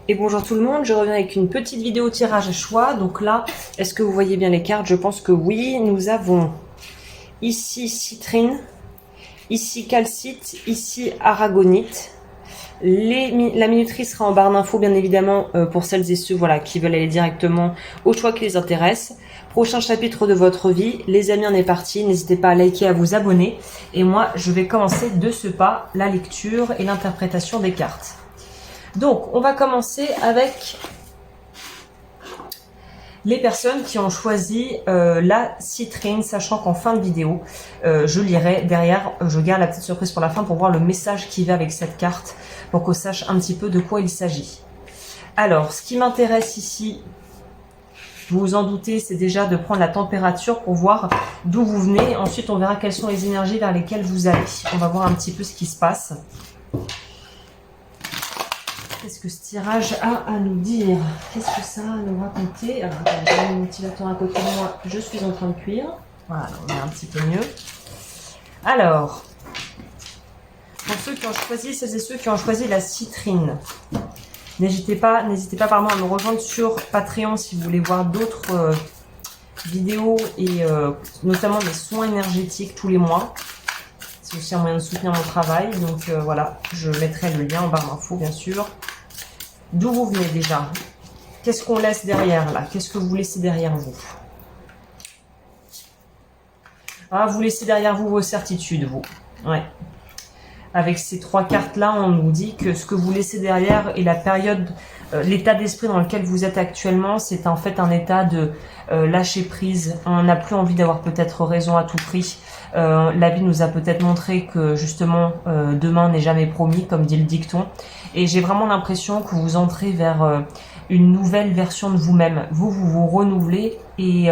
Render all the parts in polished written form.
Et bonjour tout le monde, je reviens avec une petite vidéo tirage à choix. Donc là, est-ce que vous voyez bien les cartes? Je pense que oui. Nous avons ici citrine, ici calcite, ici aragonite. La minuterie sera en barre d'infos bien évidemment pour celles et ceux voilà, qui veulent aller directement au choix qui les intéresse. Prochain chapitre de votre vie. Les amis, on est parti. N'hésitez pas à liker, à vous abonner. Et moi, je vais commencer de ce pas la lecture et l'interprétation des cartes. Donc, on va commencer avec les personnes qui ont choisi la citrine, sachant qu'en fin de vidéo, je lirai derrière, je garde la petite surprise pour la fin pour voir le message qui va avec cette carte, pour qu'on sache un petit peu de quoi il s'agit. Alors, ce qui m'intéresse ici, vous vous en doutez, c'est déjà de prendre la température pour voir d'où vous venez. Ensuite, on verra quelles sont les énergies vers lesquelles vous allez. On va voir un petit peu ce qui se passe. Qu'est-ce que ce tirage a à nous dire? Qu'est-ce que ça a à nous raconter? Alors, j'ai mon ventilateur à côté de moi, je suis en train de cuire. Voilà, on est un petit peu mieux. Alors, pour ceux qui ont choisi, celles et ceux qui ont choisi la citrine, n'hésitez pas pardon, à me rejoindre sur Patreon si vous voulez voir d'autres vidéos et notamment des soins énergétiques tous les mois. C'est aussi un moyen de soutenir mon travail. Donc voilà, je mettrai le lien en barre d'infos bien sûr. D'où vous venez déjà? Qu'est-ce qu'on laisse derrière là? Qu'est-ce que vous laissez derrière vous? Ah, vous laissez derrière vous vos certitudes, vous. Ouais. Avec ces trois cartes-là, on nous dit que ce que vous laissez derrière et la période, l'état d'esprit dans lequel vous êtes actuellement, c'est en fait un état de lâcher prise. On n'a plus envie d'avoir peut-être raison à tout prix. La vie nous a peut-être montré que justement demain n'est jamais promis, comme dit le dicton. Et j'ai vraiment l'impression que vous entrez vers une nouvelle version de vous-même. Vous renouvelez et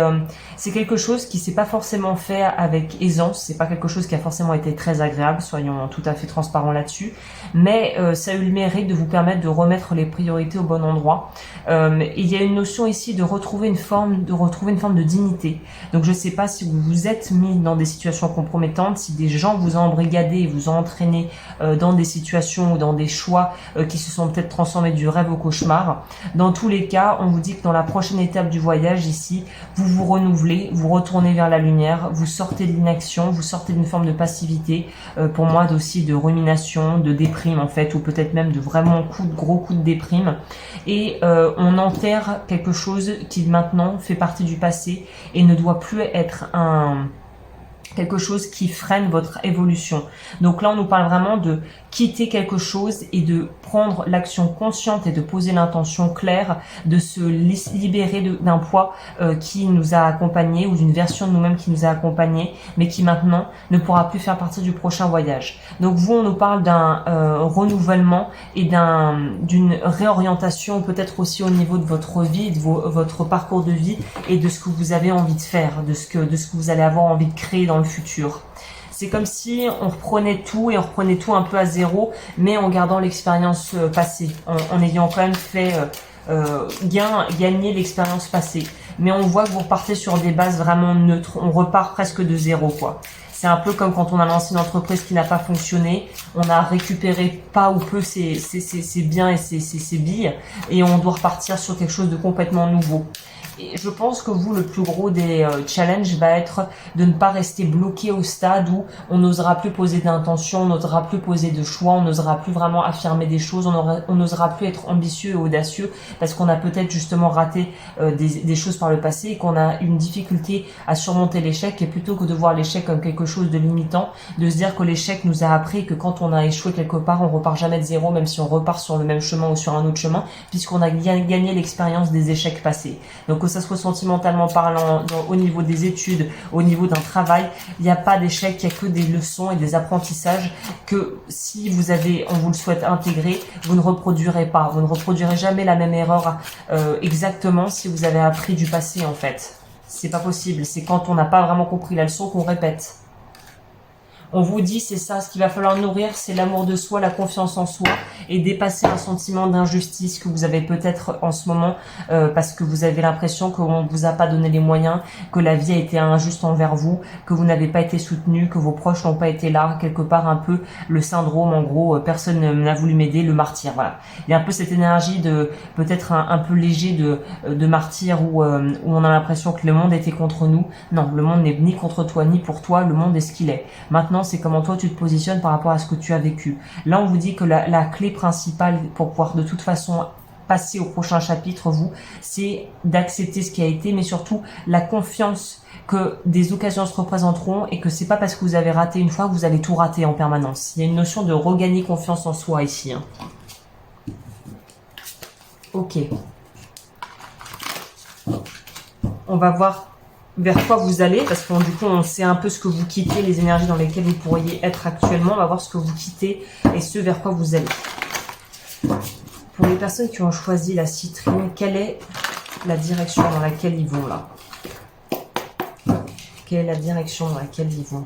c'est quelque chose qui s'est pas forcément fait avec aisance. C'est pas quelque chose qui a forcément été très agréable, soyons tout à fait transparents là-dessus. Mais ça a eu le mérite de vous permettre de remettre les priorités au bon endroit. Il y a une notion ici de retrouver une forme de dignité. Donc je sais pas si vous vous êtes mis dans des situations compromettantes, si des gens vous ont embrigadé et vous ont entraîné dans des situations ou dans des choix qui se sont peut-être transformés du rêve au cauchemar. Dans tous les cas, on vous dit que dans la prochaine étape du voyage ici, vous vous renouvelez, vous retournez vers la lumière, vous sortez de l'inaction, vous sortez d'une forme de passivité, pour moi aussi de rumination, de déprime en fait, ou peut-être même de vraiment gros coup de déprime. Et on enterre quelque chose qui maintenant fait partie du passé et ne doit plus être quelque chose qui freine votre évolution. Donc là, on nous parle vraiment de quitter quelque chose et de prendre l'action consciente et de poser l'intention claire de se libérer d'un poids qui nous a accompagnés ou d'une version de nous-mêmes qui nous a accompagnés, mais qui maintenant ne pourra plus faire partie du prochain voyage. Donc vous, on nous parle d'un renouvellement et d'une réorientation, peut-être aussi au niveau de votre vie, de votre parcours de vie et de ce que vous avez envie de faire, de ce que vous allez avoir envie de créer dans le futur. C'est comme si on reprenait tout et on reprenait tout un peu à zéro, mais en gardant l'expérience passée, en ayant quand même fait gagner l'expérience passée. Mais on voit que vous repartez sur des bases vraiment neutres, on repart presque de zéro quoi. C'est un peu comme quand on a lancé une entreprise qui n'a pas fonctionné, on a récupéré pas ou peu ses biens et ses billes, et on doit repartir sur quelque chose de complètement nouveau. Et je pense que vous, le plus gros des challenges va être de ne pas rester bloqué au stade où on n'osera plus poser d'intention, on n'osera plus poser de choix, on n'osera plus vraiment affirmer des choses, on n'osera plus être ambitieux et audacieux parce qu'on a peut-être justement raté des choses par le passé et qu'on a une difficulté à surmonter l'échec. Et plutôt que de voir l'échec comme quelque chose de limitant, de se dire que l'échec nous a appris que quand on a échoué quelque part, on repart jamais de zéro, même si on repart sur le même chemin ou sur un autre chemin, puisqu'on a gagné l'expérience des échecs passés. Donc que ça soit sentimentalement parlant, au niveau des études, au niveau d'un travail, il n'y a pas d'échec, il n'y a que des leçons et des apprentissages que si vous avez, on vous le souhaite, intégré, vous ne reproduirez pas. Vous ne reproduirez jamais la même erreur exactement si vous avez appris du passé en fait. C'est pas possible, c'est quand on n'a pas vraiment compris la leçon qu'on répète. On vous dit, c'est ça, ce qu'il va falloir nourrir, c'est l'amour de soi, la confiance en soi et dépasser un sentiment d'injustice que vous avez peut-être en ce moment parce que vous avez l'impression qu'on ne vous a pas donné les moyens, que la vie a été injuste envers vous, que vous n'avez pas été soutenu, que vos proches n'ont pas été là, quelque part un peu le syndrome, en gros, personne n'a voulu m'aider, le martyr, voilà. Il y a un peu cette énergie de peut-être un peu léger de martyr où on a l'impression que le monde était contre nous. Non, le monde n'est ni contre toi ni pour toi, le monde est ce qu'il est. Maintenant, c'est comment toi tu te positionnes par rapport à ce que tu as vécu. Là, on vous dit que la clé principale pour pouvoir de toute façon passer au prochain chapitre, vous, c'est d'accepter ce qui a été, mais surtout la confiance que des occasions se représenteront et que c'est pas parce que vous avez raté une fois que vous allez tout rater en permanence. Il y a une notion de regagner confiance en soi ici. Hein. Ok. On va voir vers quoi vous allez, parce que du coup on sait un peu ce que vous quittez, les énergies dans lesquelles vous pourriez être actuellement. On va voir ce que vous quittez et ce vers quoi vous allez. Pour les personnes qui ont choisi la citrine, quelle est la direction dans laquelle ils vont là? Quelle est la direction dans laquelle ils vont?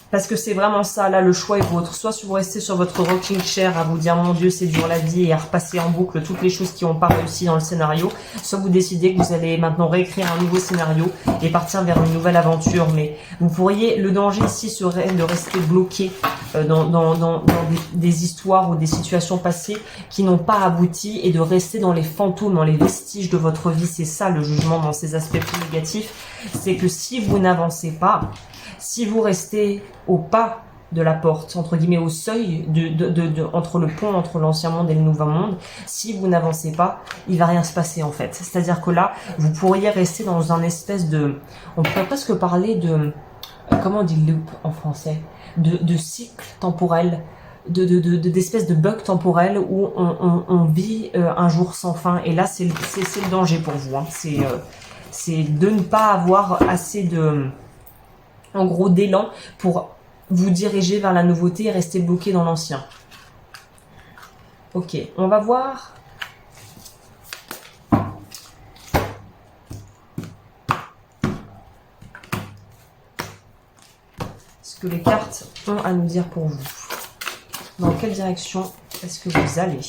Parce que c'est vraiment ça, là, le choix est vôtre. Soit si vous restez sur votre rocking chair à vous dire, mon Dieu, c'est dur la vie, et à repasser en boucle toutes les choses qui n'ont pas réussi dans le scénario. Soit vous décidez que vous allez maintenant réécrire un nouveau scénario et partir vers une nouvelle aventure. Mais vous pourriez, le danger ici serait de rester bloqué dans des histoires ou des situations passées qui n'ont pas abouti et de rester dans les fantômes, dans les vestiges de votre vie. C'est ça le jugement dans ces aspects plus négatifs. C'est que si vous n'avancez pas, si vous restez au pas de la porte, entre guillemets au seuil, entre le pont, entre l'ancien monde et le nouveau monde, si vous n'avancez pas, il va rien se passer en fait. C'est-à-dire que là, vous pourriez rester dans un espèce de... On pourrait presque parler de... Comment on dit loop en français? De cycle temporel, d'espèce de bug temporel où on vit un jour sans fin. Et là, c'est le danger pour vous. Hein. C'est de ne pas avoir assez de... en gros d'élan pour vous diriger vers la nouveauté et rester bloqué dans l'ancien. Ok, on va voir ce que les cartes ont à nous dire pour vous. Dans quelle direction est-ce que vous allez?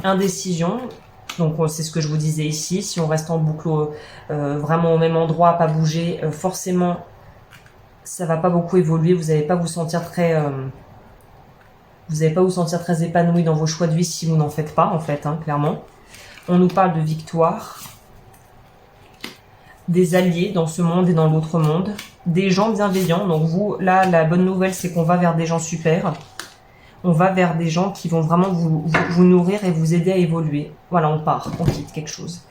Indécision. Donc c'est ce que je vous disais ici, si on reste en boucle vraiment au même endroit, pas bouger, forcément ça va pas beaucoup évoluer, vous n'allez pas vous sentir très épanoui dans vos choix de vie si vous n'en faites pas en fait, hein, clairement. On nous parle de victoire, des alliés dans ce monde et dans l'autre monde, des gens bienveillants. Donc vous, là, la bonne nouvelle c'est qu'on va vers des gens super. On va vers des gens qui vont vraiment vous nourrir et vous aider à évoluer. Voilà, on part, on quitte quelque chose.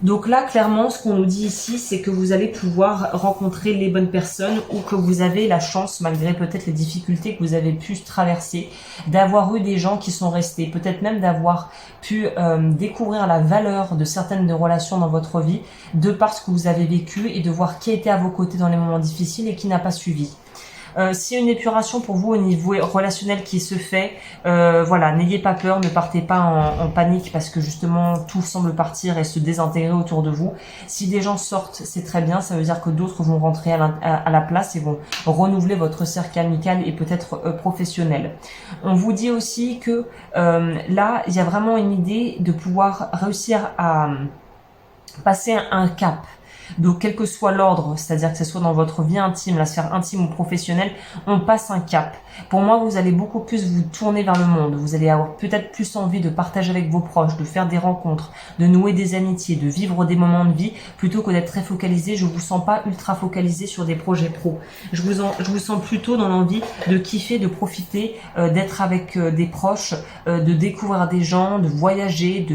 Donc là, clairement, ce qu'on nous dit ici, c'est que vous allez pouvoir rencontrer les bonnes personnes ou que vous avez la chance, malgré peut-être les difficultés que vous avez pu traverser, d'avoir eu des gens qui sont restés, peut-être même d'avoir pu découvrir la valeur de certaines des relations dans votre vie, de par ce que vous avez vécu et de voir qui était à vos côtés dans les moments difficiles et qui n'a pas suivi. S'il y a une épuration pour vous au niveau relationnel qui se fait, voilà, n'ayez pas peur, ne partez pas en panique parce que justement tout semble partir et se désintégrer autour de vous. Si des gens sortent, c'est très bien, ça veut dire que d'autres vont rentrer à la place et vont renouveler votre cercle amical et peut-être professionnel. On vous dit aussi que là, il y a vraiment une idée de pouvoir réussir à passer un cap. Donc quel que soit l'ordre, c'est-à-dire que ce soit dans votre vie intime, la sphère intime ou professionnelle, on passe un cap. Pour moi, vous allez beaucoup plus vous tourner vers le monde, vous allez avoir peut-être plus envie de partager avec vos proches, de faire des rencontres, de nouer des amitiés, de vivre des moments de vie, plutôt que d'être très focalisé. Je vous sens pas ultra focalisé sur des projets pro. Je vous sens plutôt dans l'envie de kiffer, de profiter, d'être avec des proches, de découvrir des gens, de voyager.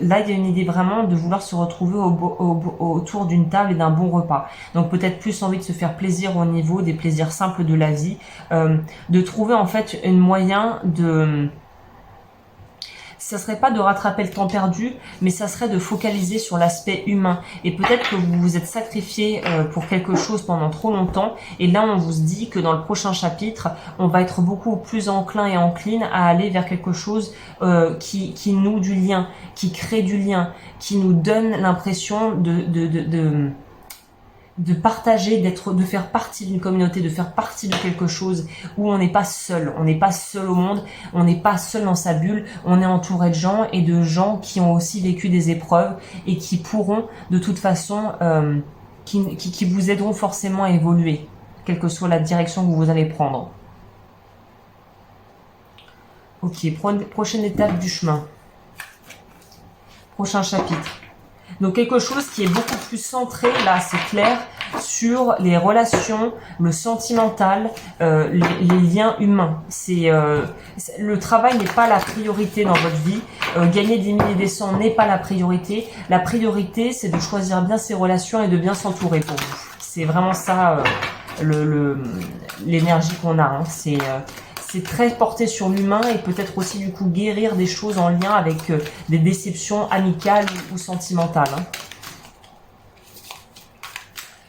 Là, il y a une idée vraiment de vouloir se retrouver autour d'une table et d'un bon repas. Donc peut-être plus envie de se faire plaisir au niveau des plaisirs simples de la vie, de trouver en fait un moyen de... ça serait pas de rattraper le temps perdu, mais ça serait de focaliser sur l'aspect humain. Et peut-être que vous vous êtes sacrifié pour quelque chose pendant trop longtemps, et là on vous dit que dans le prochain chapitre, on va être beaucoup plus enclin et encline à aller vers quelque chose qui noue du lien, qui crée du lien, qui nous donne l'impression de partager, de faire partie d'une communauté, de faire partie de quelque chose où on n'est pas seul. On n'est pas seul au monde, on n'est pas seul dans sa bulle, on est entouré de gens et de gens qui ont aussi vécu des épreuves et qui pourront de toute façon, qui vous aideront forcément à évoluer, quelle que soit la direction que vous allez prendre. Ok, prochaine étape du chemin. Prochain chapitre. Donc quelque chose qui est beaucoup plus centré, là c'est clair, sur les relations, le sentimental, les liens humains. Le travail n'est pas la priorité dans votre vie. Gagner des milliers et des cents n'est pas la priorité. La priorité, c'est de choisir bien ses relations et de bien s'entourer pour vous. C'est vraiment ça l'énergie qu'on a. Hein. C'est très porté sur l'humain et peut-être aussi du coup guérir des choses en lien avec des déceptions amicales ou sentimentales. Hein.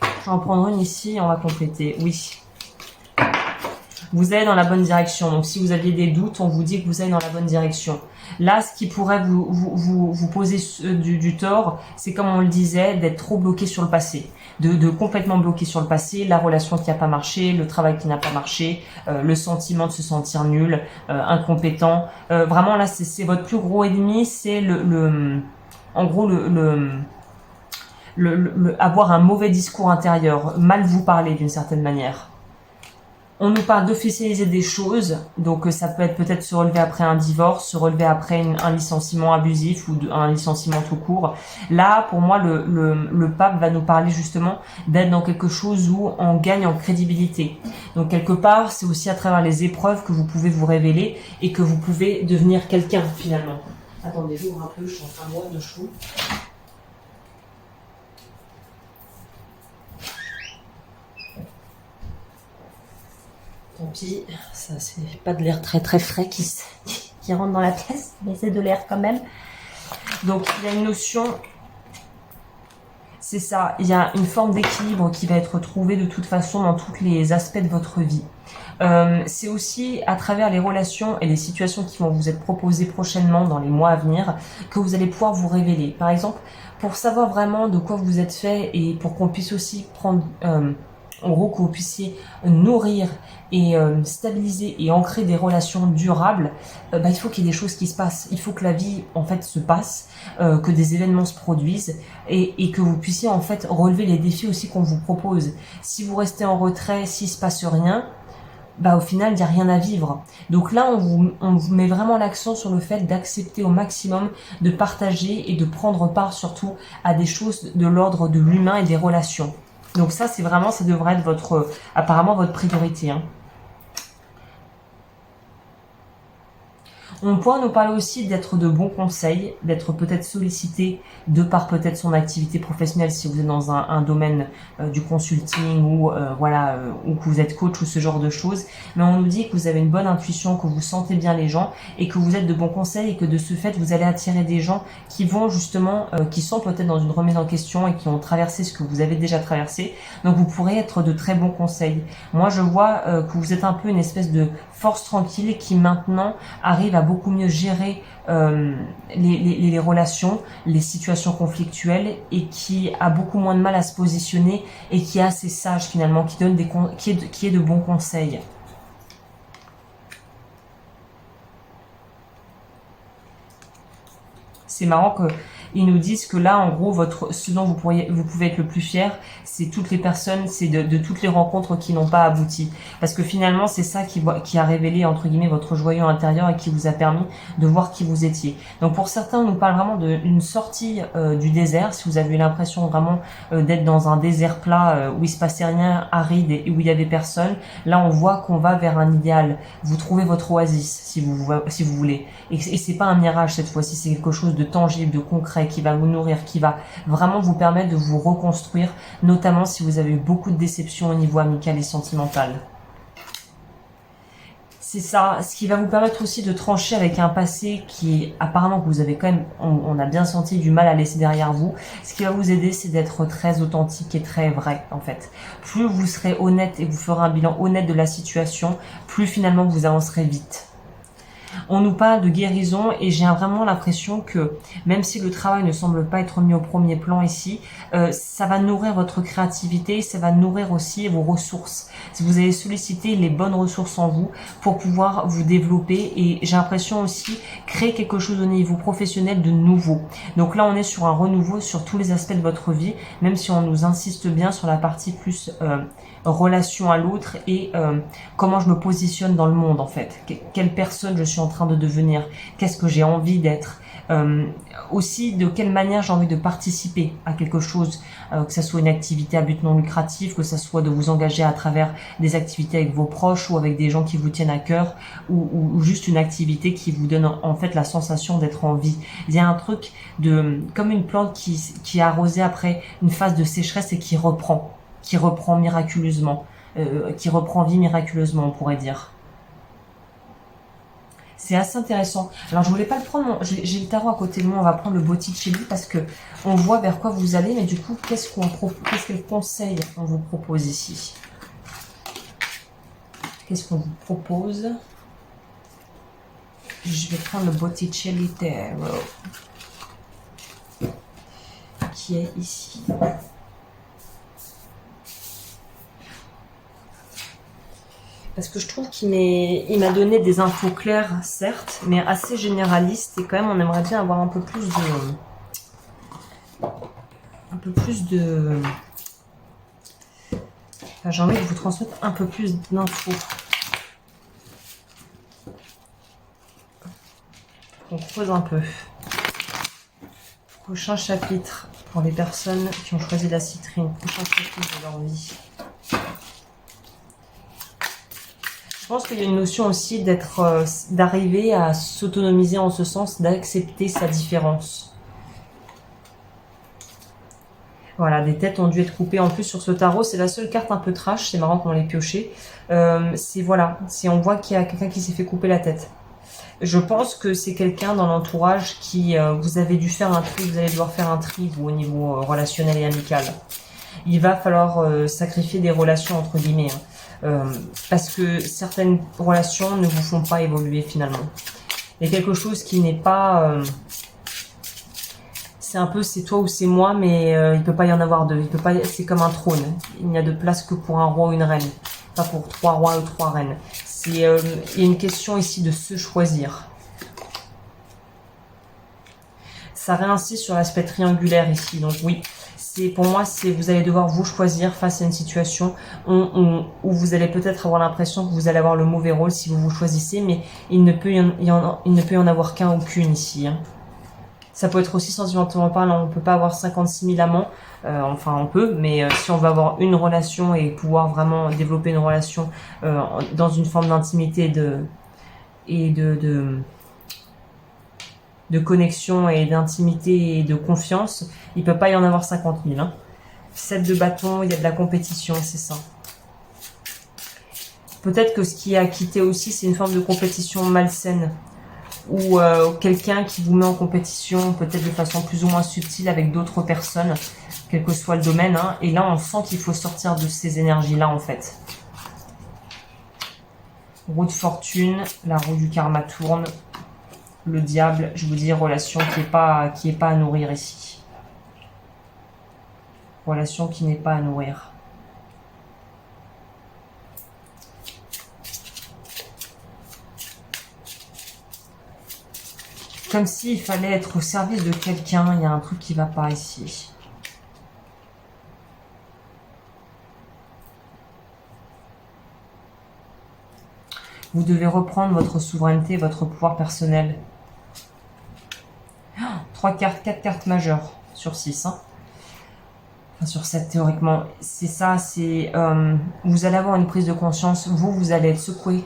Je vais en prendre une ici et on va compléter. Oui. Vous allez dans la bonne direction. Donc si vous aviez des doutes, on vous dit que vous allez dans la bonne direction. Là, ce qui pourrait vous poser du tort, c'est comme on le disait, d'être trop bloqué sur le passé. De complètement bloqué sur le passé, la relation qui n'a pas marché, le travail qui n'a pas marché, le sentiment de se sentir nul, incompétent. Vraiment là, c'est votre plus gros ennemi, c'est en gros avoir un mauvais discours intérieur, mal vous parler d'une certaine manière. On nous parle d'officialiser des choses, donc ça peut être peut-être se relever après un divorce, se relever après un licenciement abusif ou un licenciement tout court. Là, pour moi, le pape va nous parler justement d'être dans quelque chose où on gagne en crédibilité. Donc quelque part, c'est aussi à travers les épreuves que vous pouvez vous révéler et que vous pouvez devenir quelqu'un finalement. Attendez, j'ouvre un peu, je suis en train de boire de chaud. Tant pis, ça c'est pas de l'air très très frais qui rentre dans la pièce, mais c'est de l'air quand même. Donc il y a une notion, c'est ça, il y a une forme d'équilibre qui va être trouvée de toute façon dans tous les aspects de votre vie. C'est aussi à travers les relations et les situations qui vont vous être proposées prochainement dans les mois à venir que vous allez pouvoir vous révéler. Par exemple, pour savoir vraiment de quoi vous êtes fait et pour qu'on puisse aussi prendre... en gros, que vous puissiez nourrir et stabiliser et ancrer des relations durables, il faut qu'il y ait des choses qui se passent. Il faut que la vie, en fait, se passe, que des événements se produisent et que vous puissiez, en fait, relever les défis aussi qu'on vous propose. Si vous restez en retrait, s'il se passe rien, au final, il n'y a rien à vivre. Donc là, on vous met vraiment l'accent sur le fait d'accepter au maximum, de partager et de prendre part surtout à des choses de l'ordre de l'humain et des relations. Donc ça, c'est vraiment, ça devrait être apparemment votre priorité. Hein. On pourra nous parler aussi d'être de bons conseils, d'être peut-être sollicité de par peut-être son activité professionnelle si vous êtes dans un domaine du consulting ou ou que vous êtes coach ou ce genre de choses. Mais on nous dit que vous avez une bonne intuition, que vous sentez bien les gens et que vous êtes de bons conseils et que de ce fait vous allez attirer des gens qui vont justement, qui sont peut-être dans une remise en question et qui ont traversé ce que vous avez déjà traversé. Donc vous pourrez être de très bons conseils. Moi je vois que vous êtes un peu une espèce de force tranquille qui maintenant arrive à beaucoup mieux gérer les relations, les situations conflictuelles et qui a beaucoup moins de mal à se positionner et qui est assez sage finalement, qui donne qui est de bons conseils. C'est marrant qu'ils nous disent que là, en gros, ce dont vous pouvez être le plus fier, c'est toutes les personnes, c'est de toutes les rencontres qui n'ont pas abouti. Parce que finalement, c'est ça qui a révélé, entre guillemets, votre joyau intérieur et qui vous a permis de voir qui vous étiez. Donc pour certains, on nous parle vraiment d'une sortie du désert, si vous avez eu l'impression vraiment d'être dans un désert plat où il se passait rien, aride et où il y avait personne. Là, on voit qu'on va vers un idéal. Vous trouvez votre oasis, si vous voulez. Et c'est pas un mirage cette fois-ci, c'est quelque chose de tangible, de concret, qui va vous nourrir, qui va vraiment vous permettre de vous reconstruire, notamment si vous avez eu beaucoup de déceptions au niveau amical et sentimental. C'est ça, ce qui va vous permettre aussi de trancher avec un passé qui est apparemment que vous avez quand même, on a bien senti du mal à laisser derrière vous. Ce qui va vous aider, c'est d'être très authentique et très vrai en fait. Plus vous serez honnête et vous ferez un bilan honnête de la situation, plus finalement vous avancerez vite. On nous parle de guérison et j'ai vraiment l'impression que même si le travail ne semble pas être mis au premier plan ici, ça va nourrir votre créativité, ça va nourrir aussi vos ressources. Si vous avez sollicité les bonnes ressources en vous pour pouvoir vous développer et j'ai l'impression aussi créer quelque chose au niveau professionnel de nouveau. Donc là on est sur un renouveau sur tous les aspects de votre vie, même si on nous insiste bien sur la partie plus relation à l'autre et comment je me positionne dans le monde en fait, quelle personne je suis en train de devenir, qu'est-ce que j'ai envie d'être, aussi de quelle manière j'ai envie de participer à quelque chose, que ça soit une activité à but non lucratif, que ça soit de vous engager à travers des activités avec vos proches ou avec des gens qui vous tiennent à cœur ou juste une activité qui vous donne en fait la sensation d'être en vie. Il y a un truc de comme une plante qui est arrosée après une phase de sécheresse et qui reprend miraculeusement, qui reprend vie miraculeusement, on pourrait dire. C'est assez intéressant. Alors je voulais pas le prendre, j'ai le tarot à côté de moi, on va prendre le Botticelli parce que on voit vers quoi vous allez, mais du coup, quel conseil on vous propose ici? Qu'est-ce qu'on vous propose? Je vais prendre le Botticelli Tarot qui est ici. Parce que je trouve il m'a donné des infos claires, certes, mais assez généralistes. Et quand même, on aimerait bien avoir un peu plus de... Enfin, j'ai envie de vous transmettre un peu plus d'infos. On creuse un peu. Prochain chapitre pour les personnes qui ont choisi la citrine. Prochain chapitre de leur vie. Je pense qu'il y a une notion aussi d'arriver à s'autonomiser en ce sens, d'accepter sa différence. Voilà, des têtes ont dû être coupées. En plus, sur ce tarot, c'est la seule carte un peu trash. C'est marrant qu'on l'ait pioché. On voit qu'il y a quelqu'un qui s'est fait couper la tête. Je pense que c'est quelqu'un dans l'entourage qui, vous avez dû faire un tri, vous allez devoir faire un tri, vous, au niveau relationnel et amical. Il va falloir sacrifier des relations, entre guillemets, hein. Parce que certaines relations ne vous font pas évoluer finalement. Il y a quelque chose qui n'est pas... c'est un peu c'est toi ou c'est moi, mais il peut pas y en avoir deux. C'est comme un trône. Il n'y a de place que pour un roi ou une reine. Pas pour 3 rois ou 3 reines. Il y a une question ici de se choisir. Ça réinsiste sur l'aspect triangulaire ici. Donc oui, pour moi, vous allez devoir vous choisir face à une situation où vous allez peut-être avoir l'impression que vous allez avoir le mauvais rôle si vous vous choisissez, mais il ne peut y en avoir qu'un ou qu'une ici. Hein. Ça peut être aussi sentimentalement parlant, on ne peut pas avoir 56 000 amants, enfin on peut, mais si on veut avoir une relation et pouvoir vraiment développer une relation dans une forme d'intimité de connexion et d'intimité et de confiance, il peut pas y en avoir 50 000. Hein. 7 de bâton, il y a de la compétition, c'est ça. Peut-être que ce qui a quitté aussi, c'est une forme de compétition malsaine. Ou quelqu'un qui vous met en compétition, peut-être de façon plus ou moins subtile avec d'autres personnes, quel que soit le domaine. Hein. Et là, on sent qu'il faut sortir de ces énergies-là, en fait. Roue de fortune, la roue du karma tourne. Le diable, je vous dis, relation qui est pas à nourrir ici. Relation qui n'est pas à nourrir. Comme s'il fallait être au service de quelqu'un, il y a un truc qui va pas ici. Vous devez reprendre votre souveraineté, votre pouvoir personnel. 3 cartes, 4 cartes majeures sur 6. Hein. Enfin, sur 7 théoriquement. C'est ça, vous allez avoir une prise de conscience, vous allez être secoué.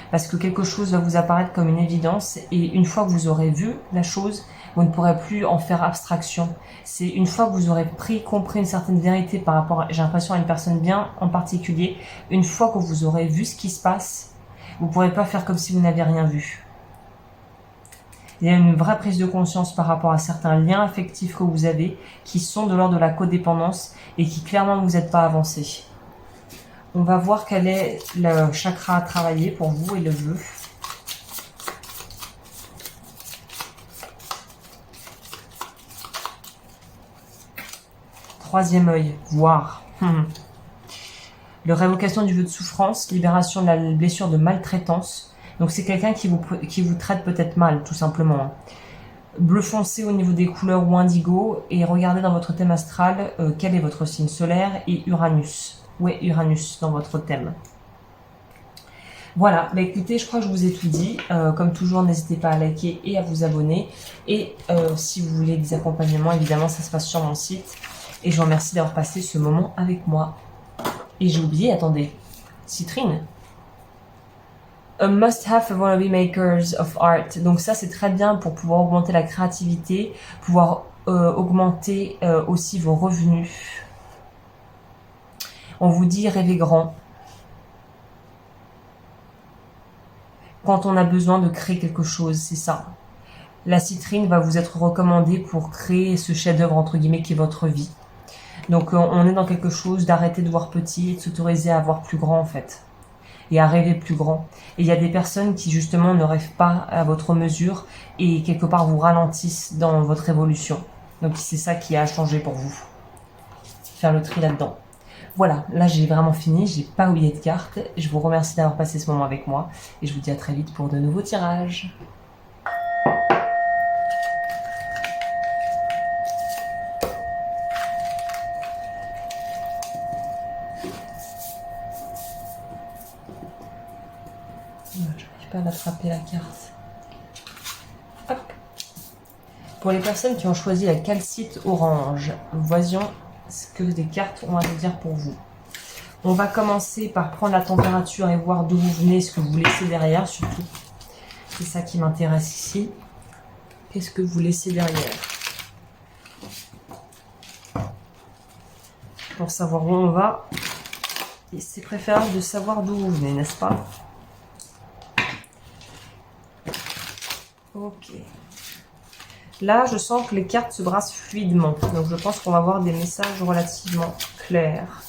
Parce que quelque chose va vous apparaître comme une évidence. Et une fois que vous aurez vu la chose, vous ne pourrez plus en faire abstraction. C'est une fois que vous aurez compris une certaine vérité par rapport, j'ai l'impression, à une personne bien en particulier. Une fois que vous aurez vu ce qui se passe, Vous ne pourrez pas faire comme si vous n'aviez rien vu. Il y a une vraie prise de conscience par rapport à certains liens affectifs que vous avez qui sont de l'ordre de la codépendance et qui clairement vous n'êtes pas avancé. On va voir quel est le chakra à travailler pour vous et le vœu. Troisième œil, voir. Le révocation du vœu de souffrance, libération de la blessure de maltraitance. Donc c'est quelqu'un qui vous traite peut-être mal, tout simplement. Bleu foncé au niveau des couleurs ou indigo. Et regardez dans votre thème astral quel est votre signe solaire et Uranus. Où est Uranus dans votre thème? Voilà, bah écoutez, je crois que je vous ai tout dit. Comme toujours, n'hésitez pas à liker et à vous abonner. Et si vous voulez des accompagnements, évidemment, ça se passe sur mon site. Et je vous remercie d'avoir passé ce moment avec moi. Et j'ai oublié, attendez, citrine. A must have for wannabe makers of art. Donc ça, c'est très bien pour pouvoir augmenter la créativité, pouvoir augmenter aussi vos revenus. On vous dit rêver grand. Quand on a besoin de créer quelque chose, c'est ça. La citrine va vous être recommandée pour créer ce chef-d'œuvre entre guillemets qui est votre vie. Donc on est dans quelque chose d'arrêter de voir petit et de s'autoriser à voir plus grand en fait. Et à rêver plus grand. Et il y a des personnes qui justement ne rêvent pas à votre mesure et quelque part vous ralentissent dans votre évolution. Donc c'est ça qui a changé pour vous. Faire le tri là-dedans. Voilà, là j'ai vraiment fini, j'ai pas oublié de carte. Je vous remercie d'avoir passé ce moment avec moi et je vous dis à très vite pour de nouveaux tirages. J'arrive pas à l'attraper la carte. Hop. Pour les personnes qui ont choisi la calcite orange, voyons ce que les cartes ont à nous dire pour vous. On va commencer par prendre la température et voir d'où vous venez, ce que vous laissez derrière surtout. C'est ça qui m'intéresse ici. Qu'est-ce que vous laissez derrière? Pour savoir où on va. Et c'est préférable de savoir d'où vous venez, n'est-ce pas? Ok. Là, je sens que les cartes se brassent fluidement. Donc, je pense qu'on va avoir des messages relativement clairs.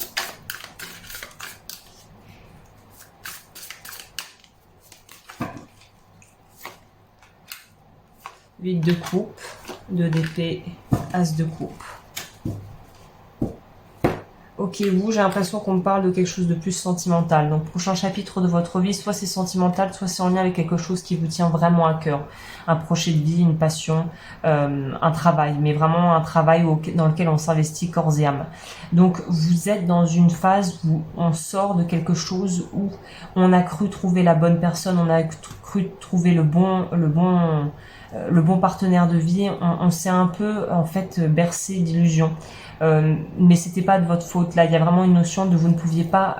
Huit de coupe, 2 d'épée, as de coupe. Ok, vous, j'ai l'impression qu'on me parle de quelque chose de plus sentimental. Donc, prochain chapitre de votre vie, soit c'est sentimental, soit c'est en lien avec quelque chose qui vous tient vraiment à cœur. Un projet de vie, une passion, un travail. Mais vraiment un travail dans lequel on s'investit corps et âme. Donc, vous êtes dans une phase où on sort de quelque chose où on a cru trouver la bonne personne, on a cru trouver le bon partenaire de vie. On s'est un peu, en fait, bercé d'illusions. Mais c'était pas de votre faute. Là, il y a vraiment une notion de vous ne pouviez pas,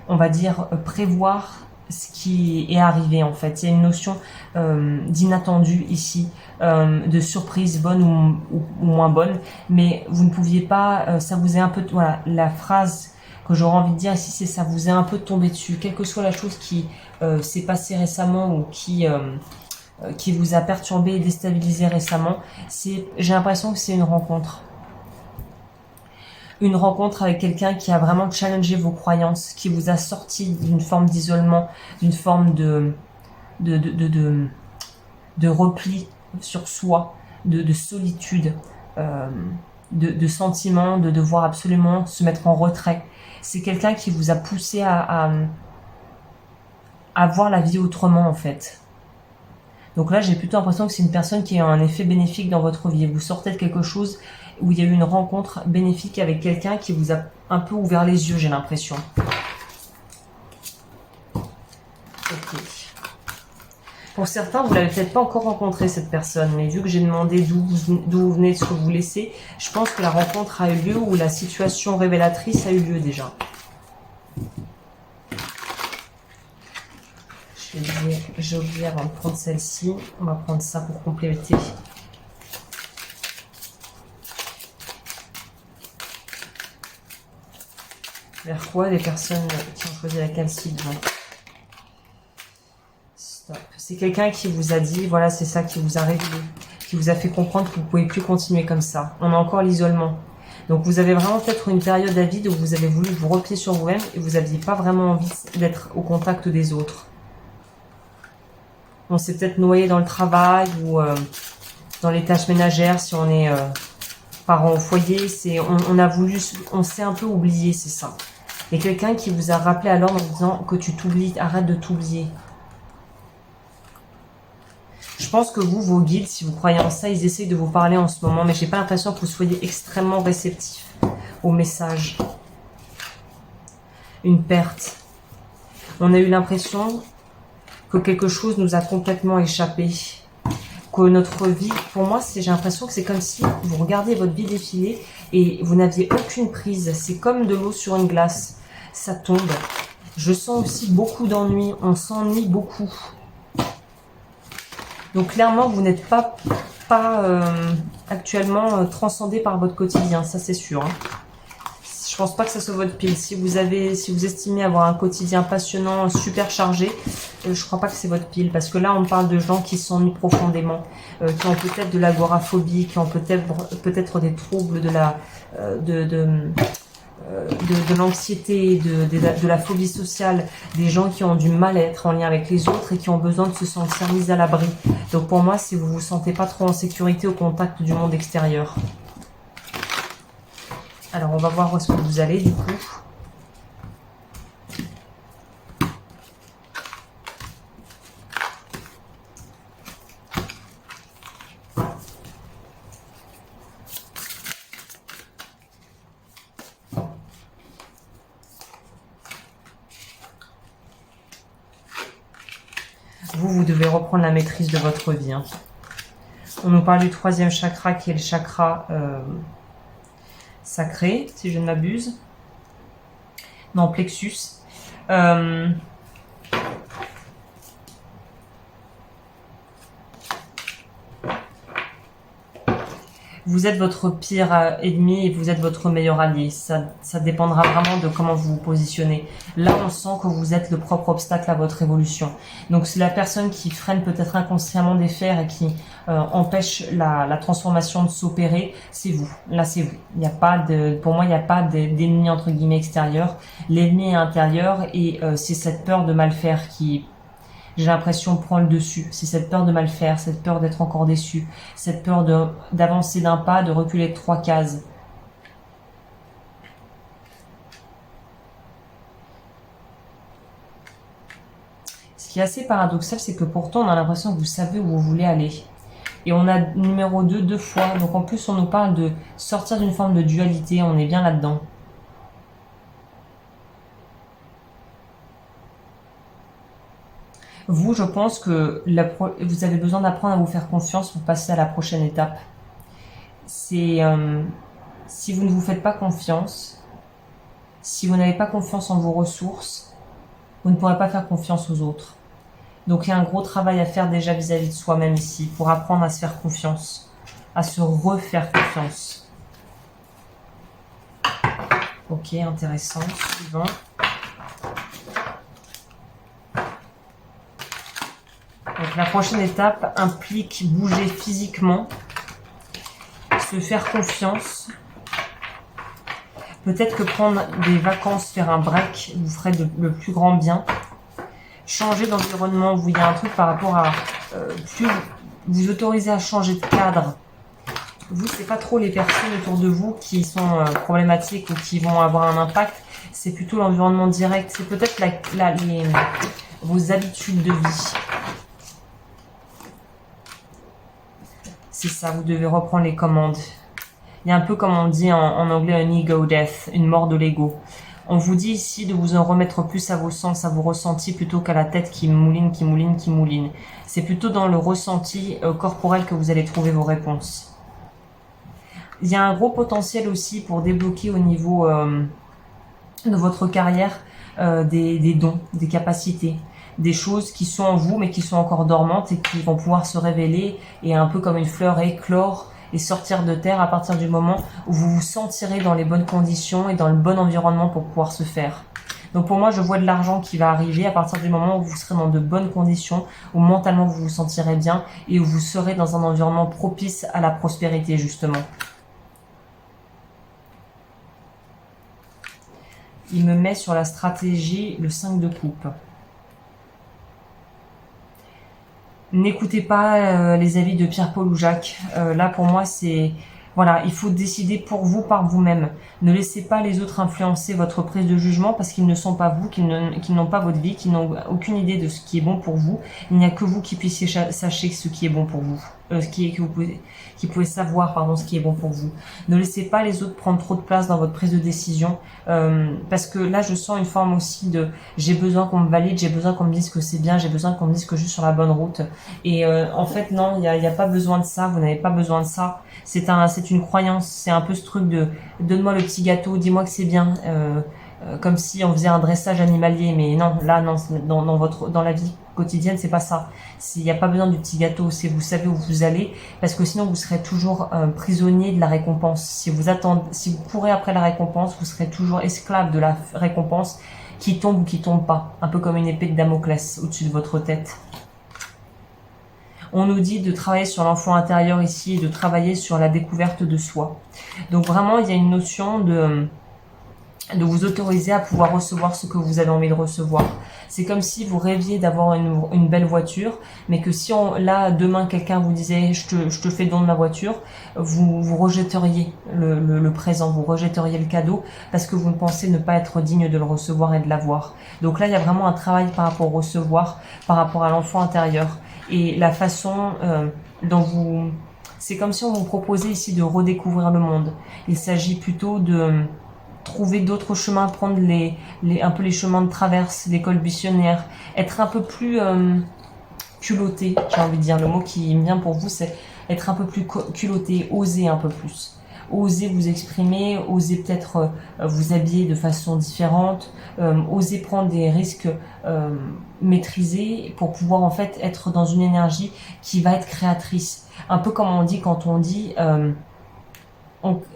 on va dire, prévoir ce qui est arrivé en fait. Il y a une notion d'inattendu ici, de surprise bonne ou moins bonne, mais vous ne pouviez pas, ça vous est un peu, voilà, la phrase que j'aurais envie de dire ici, c'est ça vous est un peu tombé dessus, quelle que soit la chose qui s'est passée récemment ou qui vous a perturbé et déstabilisé récemment. J'ai l'impression que c'est une rencontre. Une rencontre avec quelqu'un qui a vraiment challengé vos croyances, qui vous a sorti d'une forme d'isolement, d'une forme de repli sur soi, de solitude, de sentiment, de devoir absolument se mettre en retrait. C'est quelqu'un qui vous a poussé à voir la vie autrement en fait. Donc là, j'ai plutôt l'impression que c'est une personne qui a un effet bénéfique dans votre vie. Vous sortez de quelque chose où il y a eu une rencontre bénéfique avec quelqu'un qui vous a un peu ouvert les yeux, j'ai l'impression. Ok. Pour certains, vous l'avez peut-être pas encore rencontré cette personne, mais vu que j'ai demandé d'où vous venez, de ce que vous laissez, je pense que la rencontre a eu lieu ou la situation révélatrice a eu lieu déjà. J'ai oublié avant de prendre celle-ci. On va prendre ça pour compléter. Vers quoi les personnes qui ont choisi la calcite vont? Stop. C'est quelqu'un qui vous a dit, voilà, c'est ça qui vous a révélé, qui vous a fait comprendre que vous ne pouvez plus continuer comme ça. On a encore l'isolement. Donc vous avez vraiment peut-être une période à vide où vous avez voulu vous replier sur vous-même et vous n'aviez pas vraiment envie d'être au contact des autres. On s'est peut-être noyé dans le travail ou dans les tâches ménagères si on est parent au foyer. On s'est un peu oublié, c'est ça. Et quelqu'un qui vous a rappelé à l'ordre en disant que tu t'oublies, arrête de t'oublier. Je pense que vous, vos guides, si vous croyez en ça, ils essayent de vous parler en ce moment, mais j'ai pas l'impression que vous soyez extrêmement réceptif au message. Une perte. On a eu l'impression que quelque chose nous a complètement échappé. Que notre vie, pour moi, j'ai l'impression que c'est comme si vous regardez votre vie défiler et vous n'aviez aucune prise. C'est comme de l'eau sur une glace. Ça tombe. Je sens aussi beaucoup d'ennui. On s'ennuie beaucoup. Donc clairement, vous n'êtes pas actuellement transcendé par votre quotidien, ça c'est sûr. Hein. Je pense pas que ça soit votre pile. Si vous estimez avoir un quotidien passionnant, super chargé, je crois pas que c'est votre pile. Parce que là, on parle de gens qui s'ennuient profondément, qui ont peut-être de l'agoraphobie, qui ont peut-être des troubles de l'anxiété, de la phobie sociale, des gens qui ont du mal-être en lien avec les autres et qui ont besoin de se sentir mis à l'abri. Donc pour moi, si vous vous sentez pas trop en sécurité au contact du monde extérieur. Alors on va voir où est-ce que vous allez du coup. Vous devez reprendre la maîtrise de votre vie. Hein. On nous parle du troisième chakra qui est le chakra sacré, si je ne m'abuse. Non, plexus. Vous êtes votre pire ennemi et vous êtes votre meilleur allié. Ça dépendra vraiment de comment vous vous positionnez. Là, on sent que vous êtes le propre obstacle à votre évolution. Donc, c'est la personne qui freine peut-être inconsciemment des fers et qui empêche la transformation de s'opérer. C'est vous. Là, c'est vous. Pour moi, il n'y a pas d'ennemi entre guillemets extérieur. L'ennemi est intérieur et c'est cette peur de mal faire qui j'ai l'impression prend le dessus. C'est cette peur de mal faire, cette peur d'être encore déçu, cette peur d'avancer d'un pas, de reculer de 3 cases. Ce qui est assez paradoxal, c'est que pourtant on a l'impression que vous savez où vous voulez aller. Et on a numéro 2 deux fois. Donc en plus on nous parle de sortir d'une forme de dualité, on est bien là-dedans. Vous, je pense que vous avez besoin d'apprendre à vous faire confiance pour passer à la prochaine étape. Si vous ne vous faites pas confiance, si vous n'avez pas confiance en vos ressources, vous ne pourrez pas faire confiance aux autres. Donc il y a un gros travail à faire déjà vis-à-vis de soi-même ici, pour apprendre à se faire confiance, à se refaire confiance. Ok, intéressant. Suivant. Donc la prochaine étape implique bouger physiquement, se faire confiance. Peut-être que prendre des vacances, faire un break, vous ferait le plus grand bien. Changer d'environnement, il y a un truc par rapport à plus vous autorisez à changer de cadre. Vous, c'est pas trop les personnes autour de vous qui sont problématiques ou qui vont avoir un impact. C'est plutôt l'environnement direct. C'est peut-être vos habitudes de vie. C'est ça, vous devez reprendre les commandes. Il y a un peu comme on dit en anglais un ego death, une mort de l'ego. On vous dit ici de vous en remettre plus à vos sens, à vos ressentis, plutôt qu'à la tête qui mouline, qui mouline, qui mouline. C'est plutôt dans le ressenti corporel que vous allez trouver vos réponses. Il y a un gros potentiel aussi pour débloquer au niveau de votre carrière des dons, des capacités. Des choses qui sont en vous mais qui sont encore dormantes et qui vont pouvoir se révéler et un peu comme une fleur éclore et sortir de terre à partir du moment où vous vous sentirez dans les bonnes conditions et dans le bon environnement pour pouvoir se faire. Donc pour moi, je vois de l'argent qui va arriver à partir du moment où vous serez dans de bonnes conditions, où mentalement vous vous sentirez bien et où vous serez dans un environnement propice à la prospérité justement. Il me met sur la stratégie le 5 de coupe. N'écoutez pas les avis de Pierre-Paul ou Jacques. Là, pour moi, c'est... Voilà, il faut décider pour vous, par vous-même. Ne laissez pas les autres influencer votre prise de jugement parce qu'ils ne sont pas vous, qu'ils n'ont pas votre vie, qu'ils n'ont aucune idée de ce qui est bon pour vous. Il n'y a que vous qui puissiez sachez ce qui est bon pour vous. Qui pouvez savoir, pardon, ce qui est bon pour vous. Ne laissez pas les autres prendre trop de place dans votre prise de décision. Parce que là, je sens une forme aussi de j'ai besoin qu'on me valide, j'ai besoin qu'on me dise que c'est bien, j'ai besoin qu'on me dise que je suis sur la bonne route. Et en fait, non, il n'y a pas besoin de ça, vous n'avez pas besoin de ça. C'est une croyance, c'est un peu ce truc de donne-moi le petit gâteau, dis-moi que c'est bien, comme si on faisait un dressage animalier, mais non, là non, dans la vie quotidienne c'est pas ça. Il n'y a pas besoin du petit gâteau, c'est vous savez où vous allez, parce que sinon vous serez toujours prisonnier de la récompense. Si vous courez après la récompense, vous serez toujours esclave de la récompense qui tombe ou qui tombe pas, un peu comme une épée de Damoclès au-dessus de votre tête. On nous dit de travailler sur l'enfant intérieur ici et de travailler sur la découverte de soi. Donc vraiment, il y a une notion de vous autoriser à pouvoir recevoir ce que vous avez envie de recevoir. C'est comme si vous rêviez d'avoir une belle voiture, mais que si là, demain, quelqu'un vous disait je te fais don de ma voiture, vous rejetteriez le présent, vous rejetteriez le cadeau, parce que vous ne pensez ne pas être digne de le recevoir et de l'avoir. Donc là, il y a vraiment un travail par rapport au recevoir, par rapport à l'enfant intérieur. Et la façon dont vous... C'est comme si on vous proposait ici de redécouvrir le monde. Il s'agit plutôt de trouver d'autres chemins, prendre un peu les chemins de traverse, l'école buissonnière, être un peu plus culotté, j'ai envie de dire. Le mot qui vient pour vous, c'est être un peu plus culotté, oser un peu plus. Oser vous exprimer, oser peut-être vous habiller de façon différente, oser prendre des risques maîtrisés pour pouvoir en fait être dans une énergie qui va être créatrice. Un peu comme on dit quand on dit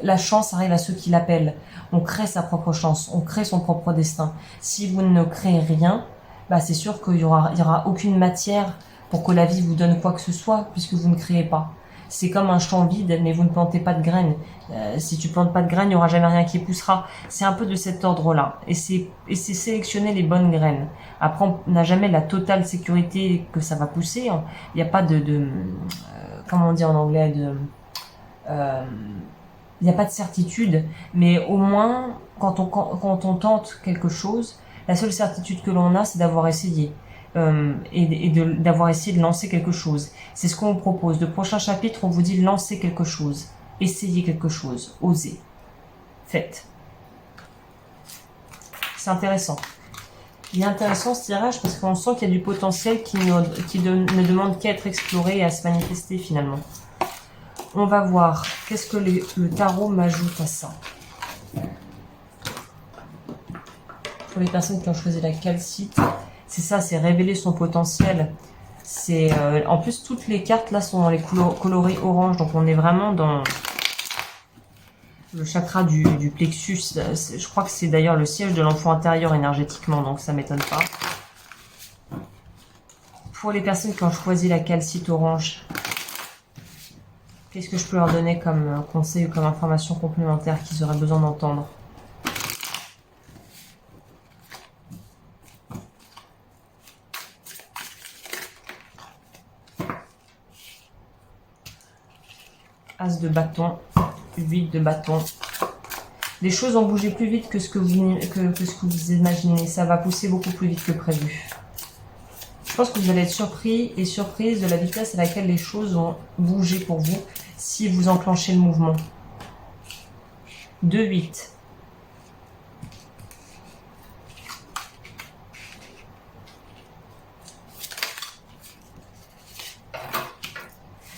la chance arrive à ceux qui l'appellent. On crée sa propre chance, on crée son propre destin. Si vous ne créez rien, bah c'est sûr qu'il y aura aucune matière pour que la vie vous donne quoi que ce soit puisque vous ne créez pas. C'est comme un champ vide, mais vous ne plantez pas de graines. Si tu plantes pas de graines, il n'y aura jamais rien qui poussera. C'est un peu de cet ordre-là. Et c'est sélectionner les bonnes graines. Après, on n'a jamais la totale sécurité que ça va pousser. Il n'y a pas comment on dit en anglais, il n'y a pas de certitude. Mais au moins, quand on tente quelque chose, la seule certitude que l'on a, c'est d'avoir essayé. Et d'avoir essayé de lancer quelque chose. C'est ce qu'on vous propose. Le prochain chapitre, on vous dit lancer quelque chose, essayez quelque chose, osez, faites. C'est intéressant. Il est intéressant ce tirage parce qu'on sent qu'il y a du potentiel qui ne demande qu'à être exploré et à se manifester finalement. On va voir qu'est-ce que le tarot m'ajoute à ça. Pour les personnes qui ont choisi la calcite, c'est ça, c'est révéler son potentiel. C'est en plus toutes les cartes là sont dans les coloris orange, donc on est vraiment dans le chakra du plexus. Je crois que c'est d'ailleurs le siège de l'enfant intérieur énergétiquement, donc ça m'étonne pas. Pour les personnes qui ont choisi la calcite orange, qu'est-ce que je peux leur donner comme conseil ou comme information complémentaire qu'ils auraient besoin d'entendre? As de bâton, 8 de bâton. Les choses ont bougé plus vite que ce que vous imaginez. Ça va pousser beaucoup plus vite que prévu. Je pense que vous allez être surpris et surprise de la vitesse à laquelle les choses ont bougé pour vous si vous enclenchez le mouvement. 2, 8.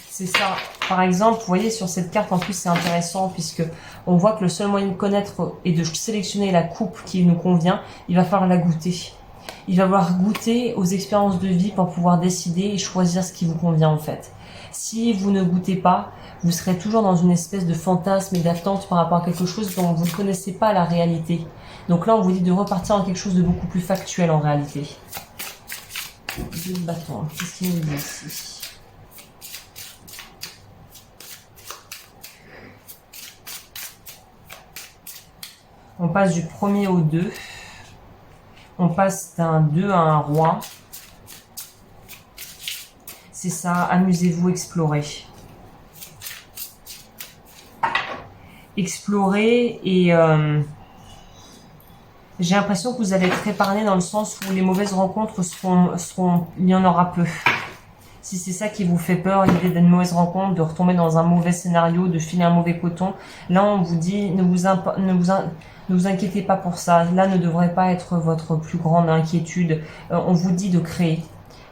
C'est ça. Par exemple, vous voyez sur cette carte, en plus c'est intéressant puisque on voit que le seul moyen de connaître et de sélectionner la coupe qui nous convient, il va falloir la goûter. Il va falloir goûter aux expériences de vie pour pouvoir décider et choisir ce qui vous convient en fait. Si vous ne goûtez pas, vous serez toujours dans une espèce de fantasme et d'attente par rapport à quelque chose dont vous ne connaissez pas la réalité. Donc là, on vous dit de repartir dans quelque chose de beaucoup plus factuel en réalité. 2 de bâton, qu'est-ce qu'il nous dit ici? On passe du 1er au 2. On passe d'un 2 à un roi. C'est ça, amusez-vous, explorez. Explorez et j'ai l'impression que vous allez être épargné dans le sens où les mauvaises rencontres seront, il y en aura peu. Si c'est ça qui vous fait peur, l'idée d'une mauvaise rencontre, de retomber dans un mauvais scénario, de filer un mauvais coton, là on vous dit ne vous inquiétez pas pour ça. Là ne devrait pas être votre plus grande inquiétude. On vous dit de créer.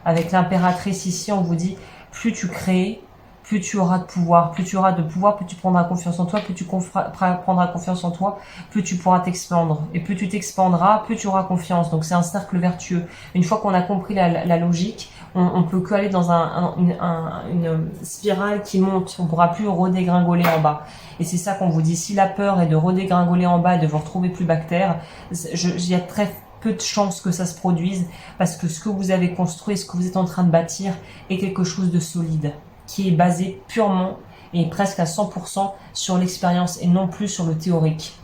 Avec l'impératrice ici, on vous dit plus tu crées, plus tu auras de pouvoir. Plus tu auras de pouvoir, plus tu prendras confiance en toi. Plus tu prendras confiance en toi, plus tu pourras t'expandre. Et plus tu t'expandras, plus tu auras confiance. Donc c'est un cercle vertueux. Une fois qu'on a compris la logique, on peut que aller dans une spirale qui monte. On ne pourra plus redégringoler en bas. Et c'est ça qu'on vous dit. Si la peur est de redégringoler en bas et de vous retrouver plus bactère, il y a très peu de chances que ça se produise parce que ce que vous avez construit, ce que vous êtes en train de bâtir est quelque chose de solide, qui est basé purement et presque à 100% sur l'expérience et non plus sur le théorique.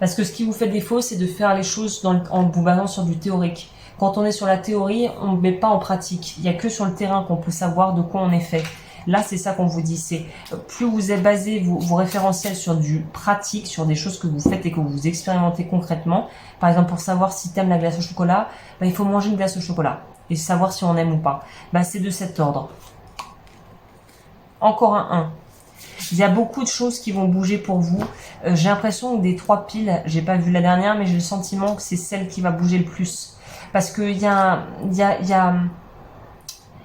Parce que ce qui vous fait défaut, c'est de faire les choses en vous basant sur du théorique. Quand on est sur la théorie, on ne met pas en pratique. Il n'y a que sur le terrain qu'on peut savoir de quoi on est fait. Là, c'est ça qu'on vous dit. C'est plus vous êtes basé vos référentiels sur du pratique, sur des choses que vous faites et que vous expérimentez concrètement. Par exemple, pour savoir si tu aimes la glace au chocolat, il faut manger une glace au chocolat et savoir si on aime ou pas. C'est de cet ordre. Encore un 1. Il y a beaucoup de choses qui vont bouger pour vous. J'ai l'impression que des 3 piles, j'ai pas vu la dernière, mais j'ai le sentiment que c'est celle qui va bouger le plus. Parce qu'il y a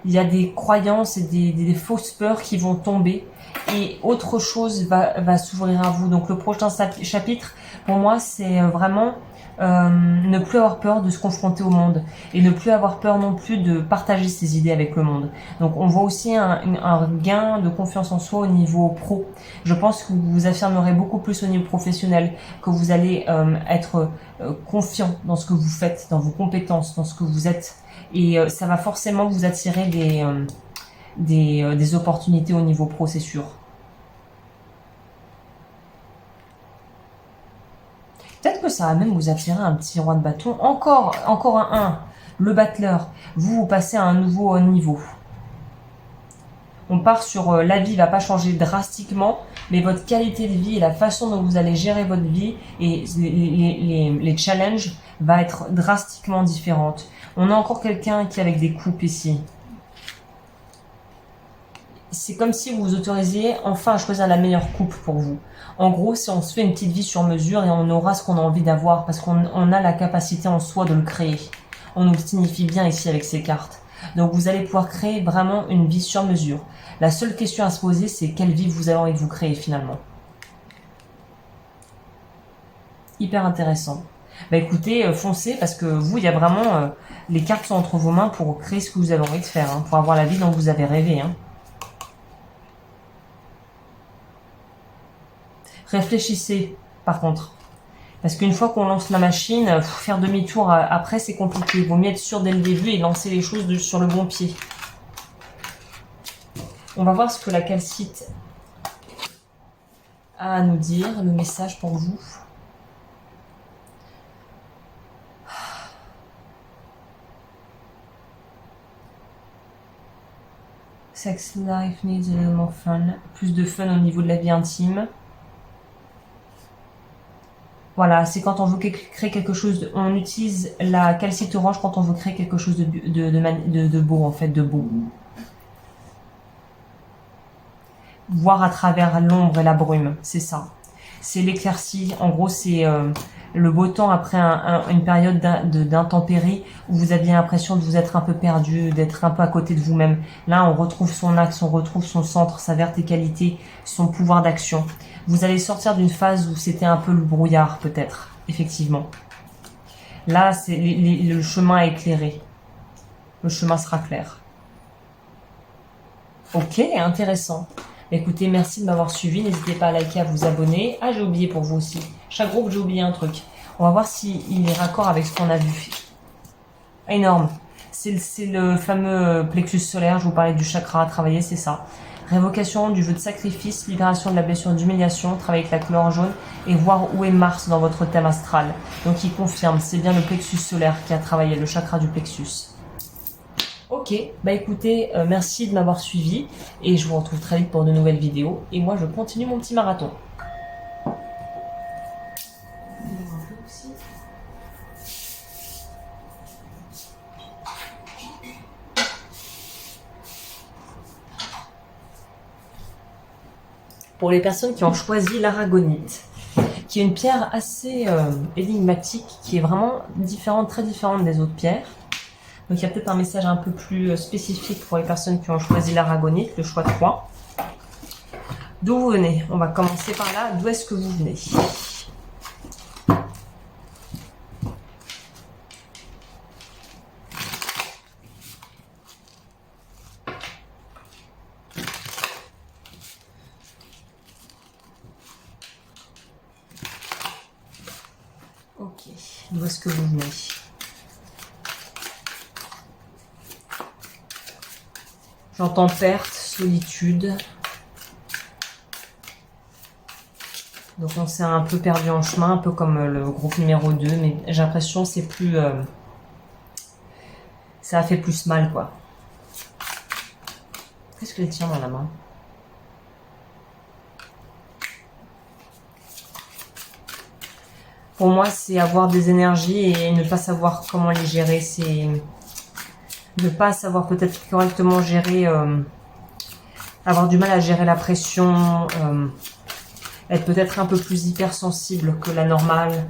des croyances et des fausses peurs qui vont tomber et autre chose va s'ouvrir à vous. Donc le prochain chapitre, pour moi, c'est vraiment ne plus avoir peur de se confronter au monde et ne plus avoir peur non plus de partager ses idées avec le monde. Donc on voit aussi un gain de confiance en soi au niveau pro. Je pense que vous vous affirmerez beaucoup plus au niveau professionnel, que vous allez être confiant dans ce que vous faites, dans vos compétences, dans ce que vous êtes. Et ça va forcément vous attirer des opportunités au niveau pro, c'est sûr. Peut-être que ça va même vous attirer un petit roi de bâton. Encore un 1. Le battleur. Vous passez à un nouveau niveau. On part sur la vie va pas changer drastiquement, mais votre qualité de vie et la façon dont vous allez gérer votre vie et les challenges va être drastiquement différente. On a encore quelqu'un qui est avec des coupes ici. C'est comme si vous vous autorisiez enfin à choisir la meilleure coupe pour vous. En gros, si on se fait une petite vie sur mesure et on aura ce qu'on a envie d'avoir parce qu'on a la capacité en soi de le créer. On nous le signifie bien ici avec ces cartes. Donc vous allez pouvoir créer vraiment une vie sur mesure. La seule question à se poser, c'est quelle vie vous avez envie de vous créer finalement. Hyper intéressant. Écoutez, foncez parce que vous, il y a vraiment... les cartes sont entre vos mains pour créer ce que vous avez envie de faire, pour avoir la vie dont vous avez rêvé. Réfléchissez, par contre. Parce qu'une fois qu'on lance la machine, faire demi-tour après, c'est compliqué. Il vaut mieux être sûr dès le début et lancer les choses sur le bon pied. On va voir ce que la calcite a à nous dire, le message pour vous. Sex life needs a little more fun. Plus de fun au niveau de la vie intime. Voilà, c'est quand on veut créer quelque chose, on utilise la calcite orange quand on veut créer quelque chose de beau, en fait, de beau. Voir à travers l'ombre et la brume, c'est ça. C'est l'éclaircie, en gros, c'est le beau temps après une période d'intempérie où vous aviez l'impression de vous être un peu perdu, d'être un peu à côté de vous-même. Là, on retrouve son axe, on retrouve son centre, sa verticalité, son pouvoir d'action. Vous allez sortir d'une phase où c'était un peu le brouillard, peut-être, effectivement. Là, le chemin est éclairé. Le chemin sera clair. Ok, intéressant. Écoutez, merci de m'avoir suivi. N'hésitez pas à liker, à vous abonner. Ah, j'ai oublié pour vous aussi. Chaque groupe, j'ai oublié un truc. On va voir s'il est raccord avec ce qu'on a vu. Énorme. C'est le fameux plexus solaire. Je vous parlais du chakra à travailler, c'est ça. Révocation du jeu de sacrifice, libération de la blessure d'humiliation, travailler avec la couleur jaune et voir où est Mars dans votre thème astral. Donc il confirme, c'est bien le plexus solaire qui a travaillé, le chakra du plexus. Ok, bah écoutez, merci de m'avoir suivi et je vous retrouve très vite pour de nouvelles vidéos. Et moi je continue mon petit marathon. Pour les personnes qui ont choisi l'aragonite, qui est une pierre assez énigmatique, qui est vraiment différente, très différente des autres pierres. Donc il y a peut-être un message un peu plus spécifique pour les personnes qui ont choisi l'aragonite, le choix 3. D'où vous venez? On va commencer par là. D'où est-ce que vous venez? Ok, d'où est-ce que vous venez? J'entends perte, solitude. Donc on s'est un peu perdu en chemin, un peu comme le groupe numéro 2, mais j'ai l'impression que c'est plus... ça a fait plus mal, quoi. Qu'est-ce que je tiens dans la main? Pour moi, c'est avoir des énergies et ne pas savoir comment les gérer. C'est ne pas savoir peut-être correctement gérer, avoir du mal à gérer la pression, être peut-être un peu plus hypersensible que la normale,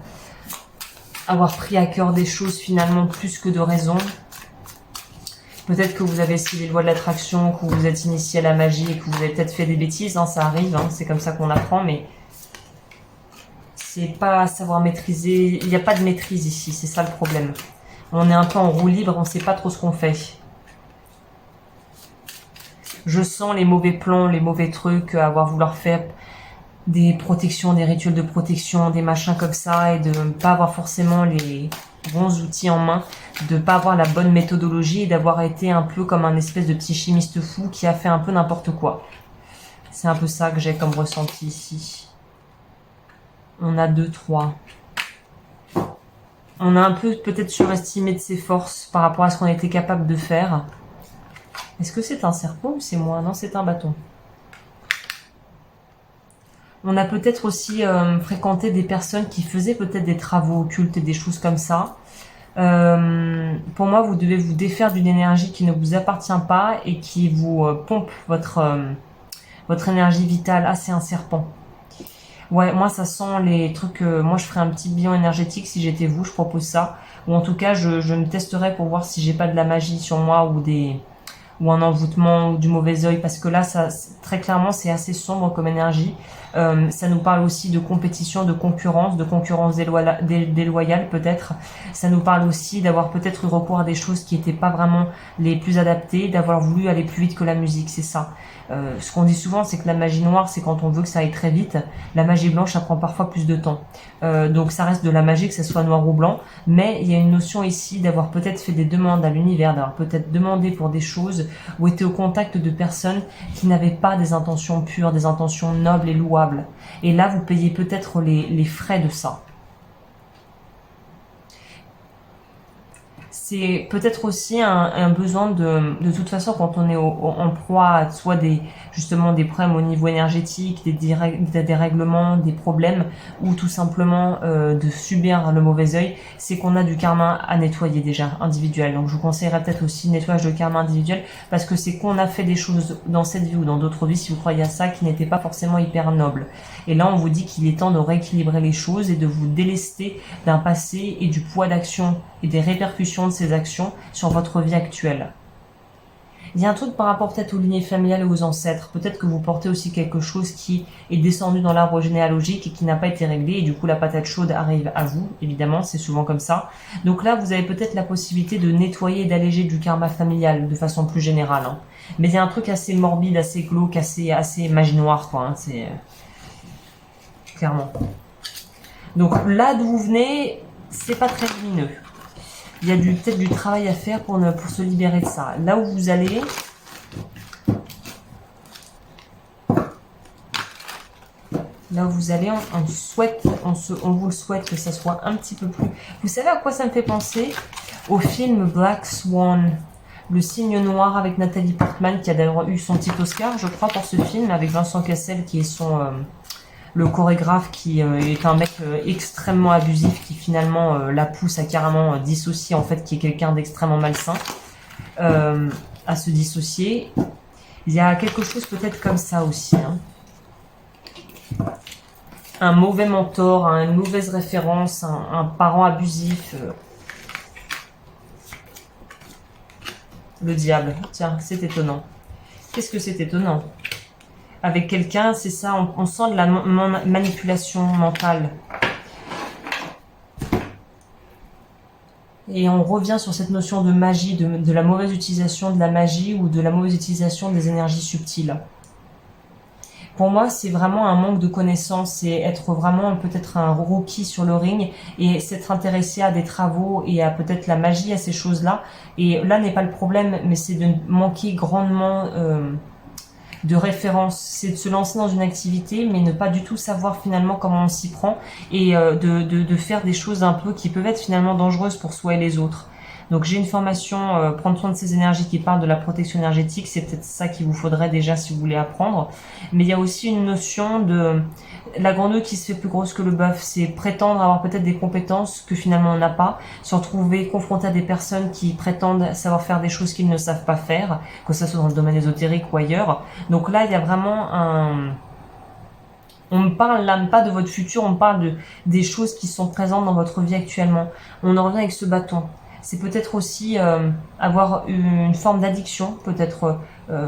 avoir pris à cœur des choses finalement plus que de raison. Peut-être que vous avez suivi les lois de l'attraction, que vous vous êtes initié à la magie et que vous avez peut-être fait des bêtises, hein, ça arrive, hein, c'est comme ça qu'on apprend, mais c'est pas savoir maîtriser, il n'y a pas de maîtrise ici, c'est ça le problème. On est un peu en roue libre, on ne sait pas trop ce qu'on fait. Je sens les mauvais plans, les mauvais trucs, avoir vouloir faire des protections, des rituels de protection, des machins comme ça, et de ne pas avoir forcément les bons outils en main, de ne pas avoir la bonne méthodologie et d'avoir été un peu comme un espèce de petit chimiste fou qui a fait un peu n'importe quoi. C'est un peu ça que j'ai comme ressenti ici. On a 2, 3. On a un peu peut-être surestimé de ses forces par rapport à ce qu'on était capable de faire. Est-ce que c'est un serpent ou c'est moi? Non, c'est un bâton. On a peut-être aussi fréquenté des personnes qui faisaient peut-être des travaux occultes et des choses comme ça. Pour moi, vous devez vous défaire d'une énergie qui ne vous appartient pas et qui vous pompe votre énergie vitale. Ah, c'est un serpent. Ouais, moi ça sent les trucs, moi je ferais un petit bilan énergétique si j'étais vous, je propose ça. Ou en tout cas, je me testerais pour voir si j'ai pas de la magie sur moi ou un envoûtement ou du mauvais œil, parce que là, ça, très clairement, c'est assez sombre comme énergie. Ça nous parle aussi de compétition, de concurrence déloyale peut-être. Ça nous parle aussi d'avoir peut-être eu recours à des choses qui n'étaient pas vraiment les plus adaptées, d'avoir voulu aller plus vite que la musique, c'est ça. Ce qu'on dit souvent, c'est que la magie noire, c'est quand on veut que ça aille très vite. La magie blanche, ça prend parfois plus de temps. Donc ça reste de la magie, que ce soit noir ou blanc, mais il y a une notion ici d'avoir peut-être fait des demandes à l'univers, d'avoir peut-être demandé pour des choses ou été au contact de personnes qui n'avaient pas des intentions pures, des intentions nobles et louables. Et là, vous payez peut-être les frais de ça. C'est peut-être aussi un besoin de toute façon, quand on est en proie à soit justement des problèmes au niveau énergétique, des dérèglements, des problèmes, ou tout simplement de subir le mauvais œil, c'est qu'on a du karma à nettoyer déjà, individuel. Donc je vous conseillerais peut-être aussi le nettoyage de karma individuel, parce que c'est qu'on a fait des choses dans cette vie ou dans d'autres vies, si vous croyez à ça, qui n'étaient pas forcément hyper nobles. Et là, on vous dit qu'il est temps de rééquilibrer les choses et de vous délester d'un passé et du poids d'action et des répercussions de ces actions sur votre vie actuelle. Il y a un truc par rapport peut-être aux lignées familiales et aux ancêtres. Peut-être que vous portez aussi quelque chose qui est descendu dans l'arbre généalogique et qui n'a pas été réglé, et du coup la patate chaude arrive à vous, évidemment, c'est souvent comme ça. Donc là, vous avez peut-être la possibilité de nettoyer et d'alléger du karma familial de façon plus générale. Hein. Mais il y a un truc assez morbide, assez glauque, assez magie noire, quoi. Hein. C'est clairement. Donc là d'où vous venez, c'est pas très lumineux. Il y a peut-être du travail à faire pour se libérer de ça. Là où vous allez, on vous le souhaite que ça soit un petit peu plus... Vous savez à quoi ça me fait penser? Au film Black Swan, le cygne noir avec Nathalie Portman, qui a d'ailleurs eu son petit Oscar, je crois, pour ce film, avec Vincent Cassel, qui est le chorégraphe, qui est un mec extrêmement abusif, qui finalement la pousse à carrément dissocier, en fait, qui est quelqu'un d'extrêmement malsain, à se dissocier. Il y a quelque chose peut-être comme ça aussi, hein. Un mauvais mentor, une mauvaise référence, un parent abusif. Le diable, tiens, c'est étonnant. Qu'est-ce que c'est étonnant? Avec quelqu'un, c'est ça, on sent de la manipulation mentale. Et on revient sur cette notion de magie, de la mauvaise utilisation de la magie ou de la mauvaise utilisation des énergies subtiles. Pour moi, c'est vraiment un manque de connaissances et être vraiment peut-être un rookie sur le ring et s'être intéressé à des travaux et à peut-être la magie, à ces choses-là. Et là n'est pas le problème, mais c'est de manquer grandement de références. C'est de se lancer dans une activité, mais ne pas du tout savoir finalement comment on s'y prend et de faire des choses un peu qui peuvent être finalement dangereuses pour soi et les autres. Donc j'ai une formation prendre soin de ses énergies qui parle de la protection énergétique, c'est peut-être ça qu'il vous faudrait déjà si vous voulez apprendre. Mais il y a aussi une notion de la grenouille qui se fait plus grosse que le bœuf, c'est prétendre avoir peut-être des compétences que finalement on n'a pas, se retrouver confronté à des personnes qui prétendent savoir faire des choses qu'ils ne savent pas faire, que ce soit dans le domaine ésotérique ou ailleurs. Donc là il y a vraiment on ne parle là pas de votre futur, on parle des choses qui sont présentes dans votre vie actuellement. On en revient avec ce bâton. C'est peut-être aussi avoir une forme d'addiction, peut-être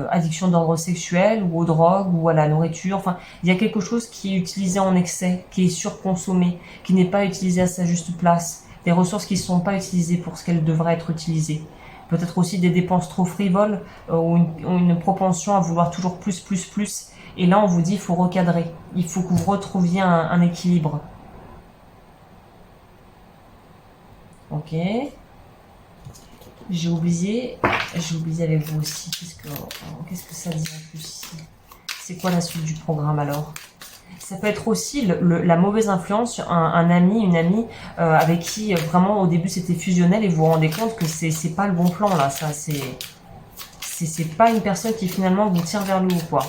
addiction d'ordre sexuel ou aux drogues ou à la nourriture. Enfin, il y a quelque chose qui est utilisé en excès, qui est surconsommé, qui n'est pas utilisé à sa juste place. Des ressources qui ne sont pas utilisées pour ce qu'elles devraient être utilisées. Peut-être aussi des dépenses trop frivoles ou une propension à vouloir toujours plus. Et là, on vous dit, il faut recadrer. Il faut que vous retrouviez un équilibre. Ok. J'ai oublié avec vous aussi. Qu'est-ce que ça dit en plus ici? C'est quoi la suite du programme alors? Ça peut être aussi la mauvaise influence, un ami, une amie avec qui vraiment au début c'était fusionnel et vous vous rendez compte que c'est pas le bon plan là. Ça c'est pas une personne qui finalement vous tire vers le haut quoi.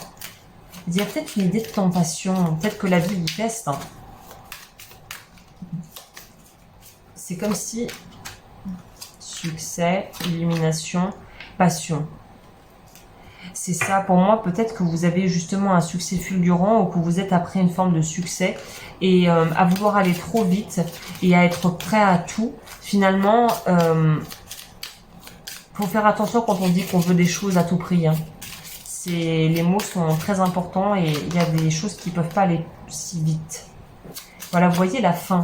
Il y a peut-être une idée de tentation, peut-être que la vie vous teste. Hein. C'est comme si succès, illumination, passion. C'est ça, pour moi, peut-être que vous avez justement un succès fulgurant ou que vous êtes après une forme de succès et à vouloir aller trop vite et à être prêt à tout. Finalement, faut faire attention quand on dit qu'on veut des choses à tout prix. Hein. Les mots sont très importants et il y a des choses qui ne peuvent pas aller si vite. Voilà, vous voyez la fin.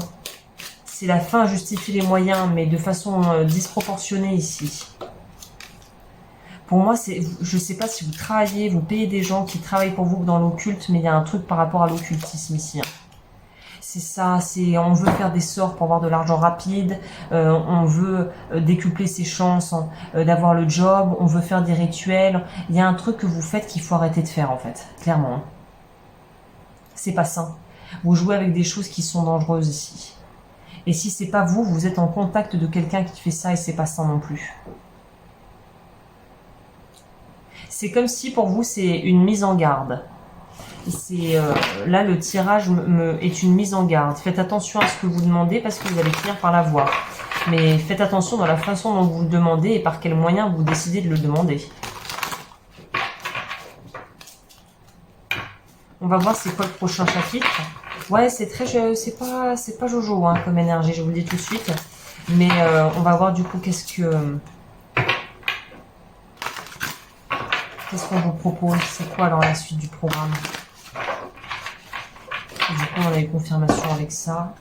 C'est la fin justifie les moyens, mais de façon disproportionnée ici. Pour moi, je ne sais pas si vous travaillez, vous payez des gens qui travaillent pour vous dans l'occulte, mais il y a un truc par rapport à l'occultisme ici. Hein. C'est ça, on veut faire des sorts pour avoir de l'argent rapide, on veut décupler ses chances d'avoir le job, on veut faire des rituels. Il y a un truc que vous faites qu'il faut arrêter de faire en fait, clairement. Hein. C'est pas sain. Vous jouez avec des choses qui sont dangereuses ici. Et si c'est pas vous, vous êtes en contact de quelqu'un qui fait ça et c'est pas ça non plus. C'est comme si pour vous c'est une mise en garde. Là le tirage est une mise en garde. Faites attention à ce que vous demandez parce que vous allez finir par l'avoir. Mais faites attention dans la façon dont vous le demandez et par quels moyens vous décidez de le demander. On va voir c'est quoi le prochain chapitre. Ouais, c'est pas Jojo hein, comme énergie, je vous le dis tout de suite. Mais on va voir du coup qu'est-ce qu'on vous propose. C'est quoi alors la suite du programme? Du coup, on a eu confirmation avec ça.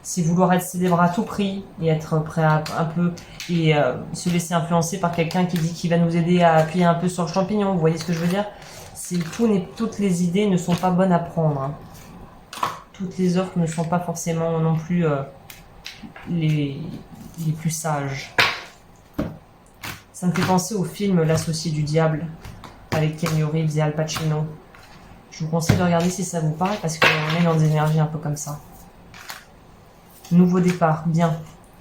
C'est vouloir être célèbre à tout prix et être prêt à un peu et se laisser influencer par quelqu'un qui dit qu'il va nous aider à appuyer un peu sur le champignon. Vous voyez ce que je veux dire? Toutes les idées ne sont pas bonnes à prendre. Hein. toutes les offres ne sont pas forcément non plus les plus sages. Ça me fait penser au film L'associé du diable avec Keanu Reeves et Al Pacino. Je vous conseille de regarder si ça vous parle parce qu'on est dans des énergies un peu comme ça. Nouveau départ, bien.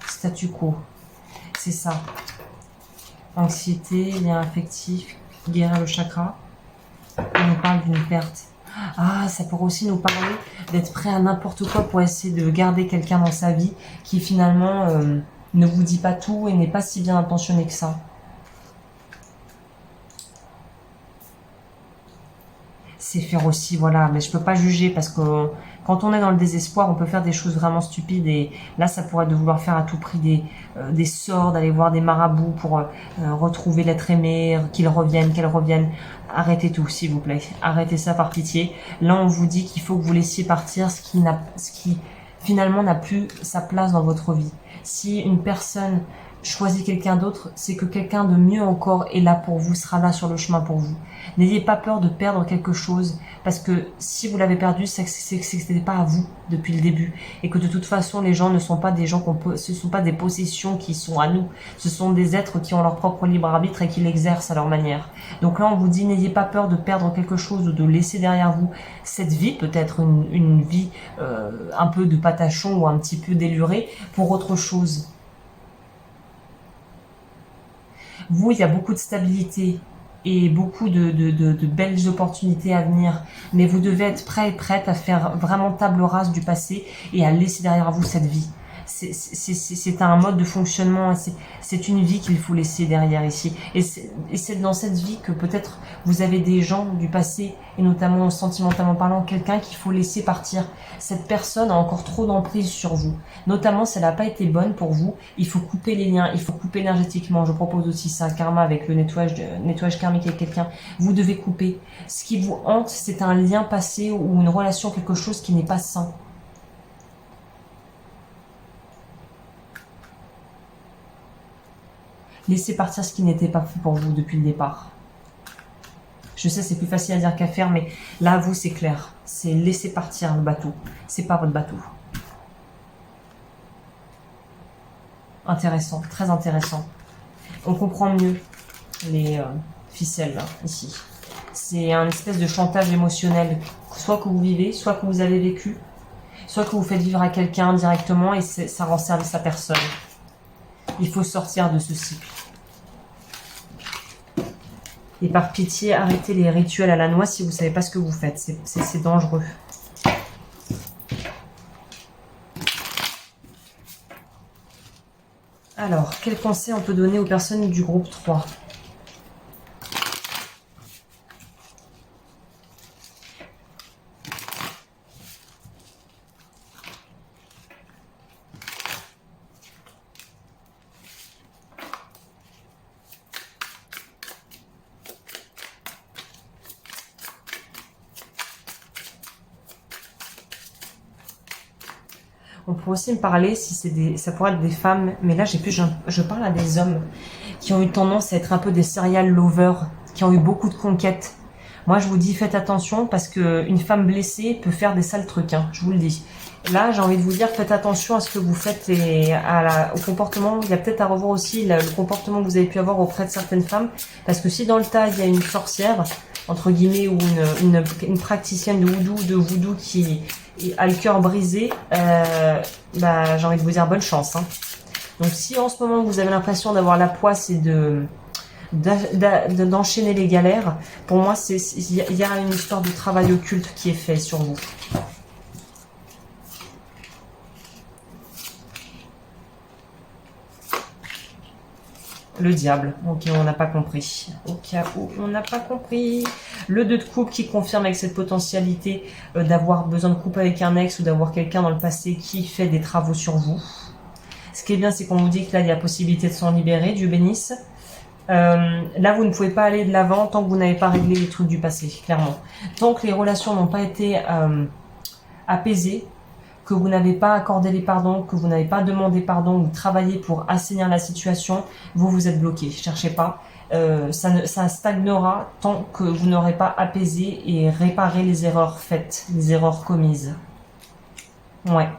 Statu quo, c'est ça. Anxiété, lien affectif, guérir le chakra. On nous parle d'une perte. Ah, ça pourrait aussi nous parler d'être prêt à n'importe quoi pour essayer de garder quelqu'un dans sa vie qui finalement ne vous dit pas tout et n'est pas si bien intentionné que ça. C'est faire aussi, voilà, mais je peux pas juger parce que quand on est dans le désespoir, on peut faire des choses vraiment stupides et là, ça pourrait être de vouloir faire à tout prix des sorts, d'aller voir des marabouts pour retrouver l'être aimé, qu'il revienne, qu'elle revienne. Arrêtez tout, s'il vous plaît. Arrêtez ça par pitié. Là, on vous dit qu'il faut que vous laissiez partir ce qui finalement n'a plus sa place dans votre vie. Si une personne choisit quelqu'un d'autre, c'est que quelqu'un de mieux encore est là pour vous, sera là sur le chemin pour vous. N'ayez pas peur de perdre quelque chose, parce que si vous l'avez perdu, c'est que ce n'était pas à vous depuis le début, et que de toute façon, les gens ne sont pas des gens ce sont pas des possessions qui sont à nous, ce sont des êtres qui ont leur propre libre arbitre et qui l'exercent à leur manière. Donc là, on vous dit, n'ayez pas peur de perdre quelque chose ou de laisser derrière vous cette vie, peut-être une vie un peu de patachon ou un petit peu délurée, pour autre chose. Vous, il y a beaucoup de stabilité et beaucoup de belles opportunités à venir, mais vous devez être prêt et prête à faire vraiment table rase du passé et à laisser derrière vous cette vie. C'est un mode de fonctionnement, c'est une vie qu'il faut laisser derrière ici. Et c'est dans cette vie que peut-être vous avez des gens du passé, et notamment sentimentalement parlant, quelqu'un qu'il faut laisser partir. Cette personne a encore trop d'emprise sur vous. Notamment si elle n'a pas été bonne pour vous, il faut couper les liens, il faut couper énergétiquement. Je propose aussi ça, karma avec le nettoyage karmique avec quelqu'un. Vous devez couper. Ce qui vous hante, c'est un lien passé ou une relation, quelque chose qui n'est pas sain. Laissez partir ce qui n'était pas fait pour vous depuis le départ. Je sais, c'est plus facile à dire qu'à faire, mais là, vous, c'est clair. C'est laisser partir le bateau. C'est pas votre bateau. Intéressant, très intéressant. On comprend mieux les ficelles, là, ici. C'est un espèce de chantage émotionnel, soit que vous vivez, soit que vous avez vécu, soit que vous faites vivre à quelqu'un directement et ça rend service à personne. Il faut sortir de ce cycle. Et par pitié, arrêtez les rituels à la noix si vous ne savez pas ce que vous faites. C'est dangereux. Alors, quel conseil on peut donner aux personnes du groupe 3 ? On pourrait aussi me parler, si ça pourrait être des femmes, mais là je parle à des hommes qui ont eu tendance à être un peu des serial lovers, qui ont eu beaucoup de conquêtes. Moi je vous dis faites attention parce qu'une femme blessée peut faire des sales trucs, hein, je vous le dis. Là j'ai envie de vous dire faites attention à ce que vous faites et au comportement. Il y a peut-être à revoir aussi le comportement que vous avez pu avoir auprès de certaines femmes, parce que si dans le tas il y a une sorcière, entre guillemets, ou une praticienne de voodoo qui a le cœur brisé, j'ai envie de vous dire bonne chance. Hein. Donc si en ce moment vous avez l'impression d'avoir la poisse et d'enchaîner les galères, pour moi il y a une histoire de travail occulte qui est fait sur vous. Le diable, ok, on n'a pas compris. Au cas où on n'a pas compris. Le 2 de coupe qui confirme avec cette potentialité d'avoir besoin de couple avec un ex ou d'avoir quelqu'un dans le passé qui fait des travaux sur vous. Ce qui est bien, c'est qu'on vous dit que là, il y a possibilité de s'en libérer, Dieu bénisse. Là, vous ne pouvez pas aller de l'avant tant que vous n'avez pas réglé les trucs du passé, clairement. Tant que les relations n'ont pas été apaisées, que vous n'avez pas accordé les pardons, que vous n'avez pas demandé pardon ou travaillé pour assainir la situation, vous êtes bloqué. Cherchez pas. Ça stagnera tant que vous n'aurez pas apaisé et réparé les erreurs faites, les erreurs commises. Ouais.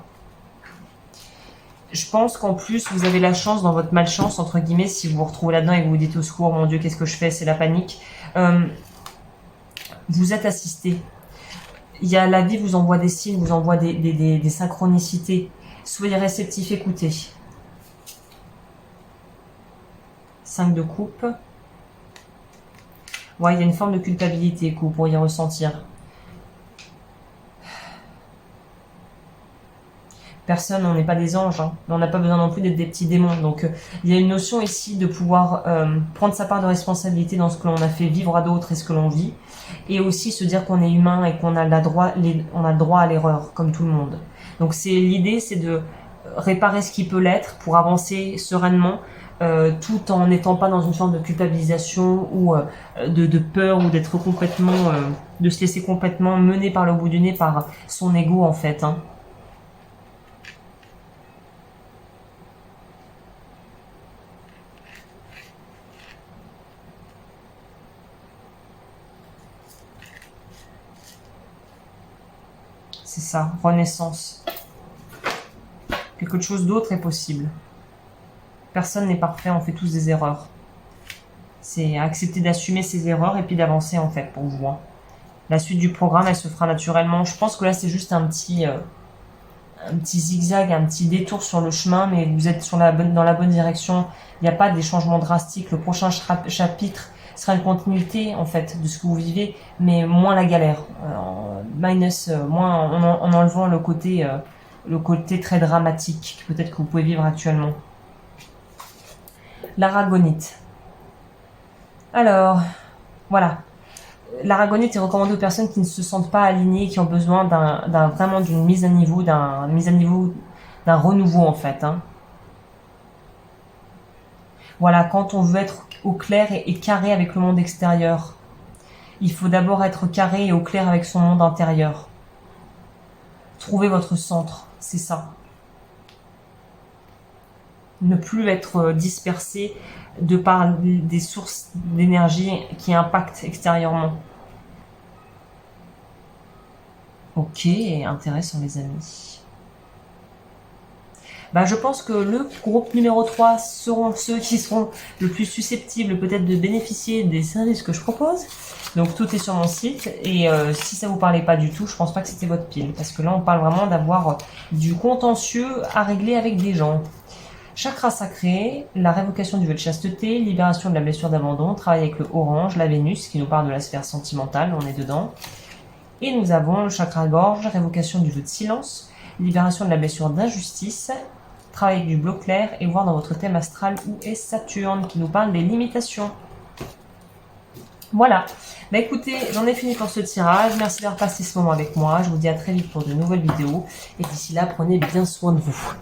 Je pense qu'en plus, vous avez la chance dans votre malchance, entre guillemets, si vous vous retrouvez là-dedans et que vous vous dites au secours, mon Dieu, qu'est-ce que je fais, c'est la panique. Vous êtes assisté. Il y a la vie vous envoie des signes, vous envoie des synchronicités. Soyez réceptif, écoutez. 5 de coupe. Ouais, il y a une forme de culpabilité que vous pourriez ressentir. Personne, on n'est pas des anges, hein, mais on n'a pas besoin non plus d'être des petits démons. Donc, il y a une notion ici de pouvoir prendre sa part de responsabilité dans ce que l'on a fait vivre à d'autres et ce que l'on vit. Et aussi se dire qu'on est humain et qu'on a le droit à l'erreur, comme tout le monde. Donc, l'idée, c'est de réparer ce qui peut l'être pour avancer sereinement, tout en n'étant pas dans une forme de culpabilisation ou de peur ou d'être complètement, de se laisser complètement mener par le bout du nez par son ego, en fait, hein. C'est ça, renaissance. Quelque chose d'autre est possible. Personne n'est parfait, on fait tous des erreurs. C'est accepter d'assumer ses erreurs et puis d'avancer en fait pour vous. Hein. La suite du programme, elle se fera naturellement. Je pense que là, c'est juste un petit zigzag, un petit détour sur le chemin, mais vous êtes dans la bonne direction. Il n'y a pas des changements drastiques. Le prochain chapitre sera une continuité en fait de ce que vous vivez, mais moins la galère, moins en enlevant le côté très dramatique peut-être que vous pouvez vivre actuellement. L'aragonite. Alors, voilà. L'aragonite est recommandé aux personnes qui ne se sentent pas alignées, qui ont besoin vraiment d'une mise à niveau, d'un renouveau en fait. Hein. Voilà, quand on veut être au clair et carré avec le monde extérieur, il faut d'abord être carré et au clair avec son monde intérieur. Trouvez votre centre, c'est ça. Ne plus être dispersé de par des sources d'énergie qui impactent extérieurement. Ok, intéressant les amis. Je pense que le groupe numéro 3 seront ceux qui seront le plus susceptibles peut-être de bénéficier des services que je propose. Donc tout est sur mon site et si ça vous parlait pas du tout, je pense pas que c'était votre pile. Parce que là on parle vraiment d'avoir du contentieux à régler avec des gens. Chakra sacré, la révocation du vœu de chasteté, libération de la blessure d'abandon, travail avec le orange, la Vénus qui nous parle de la sphère sentimentale, on est dedans. Et nous avons le chakra gorge, révocation du vœu de silence, libération de la blessure d'injustice, travail avec du bleu clair et voir dans votre thème astral où est Saturne qui nous parle des limitations. Voilà. Écoutez, j'en ai fini pour ce tirage. Merci d'avoir passé ce moment avec moi. Je vous dis à très vite pour de nouvelles vidéos. Et d'ici là, prenez bien soin de vous.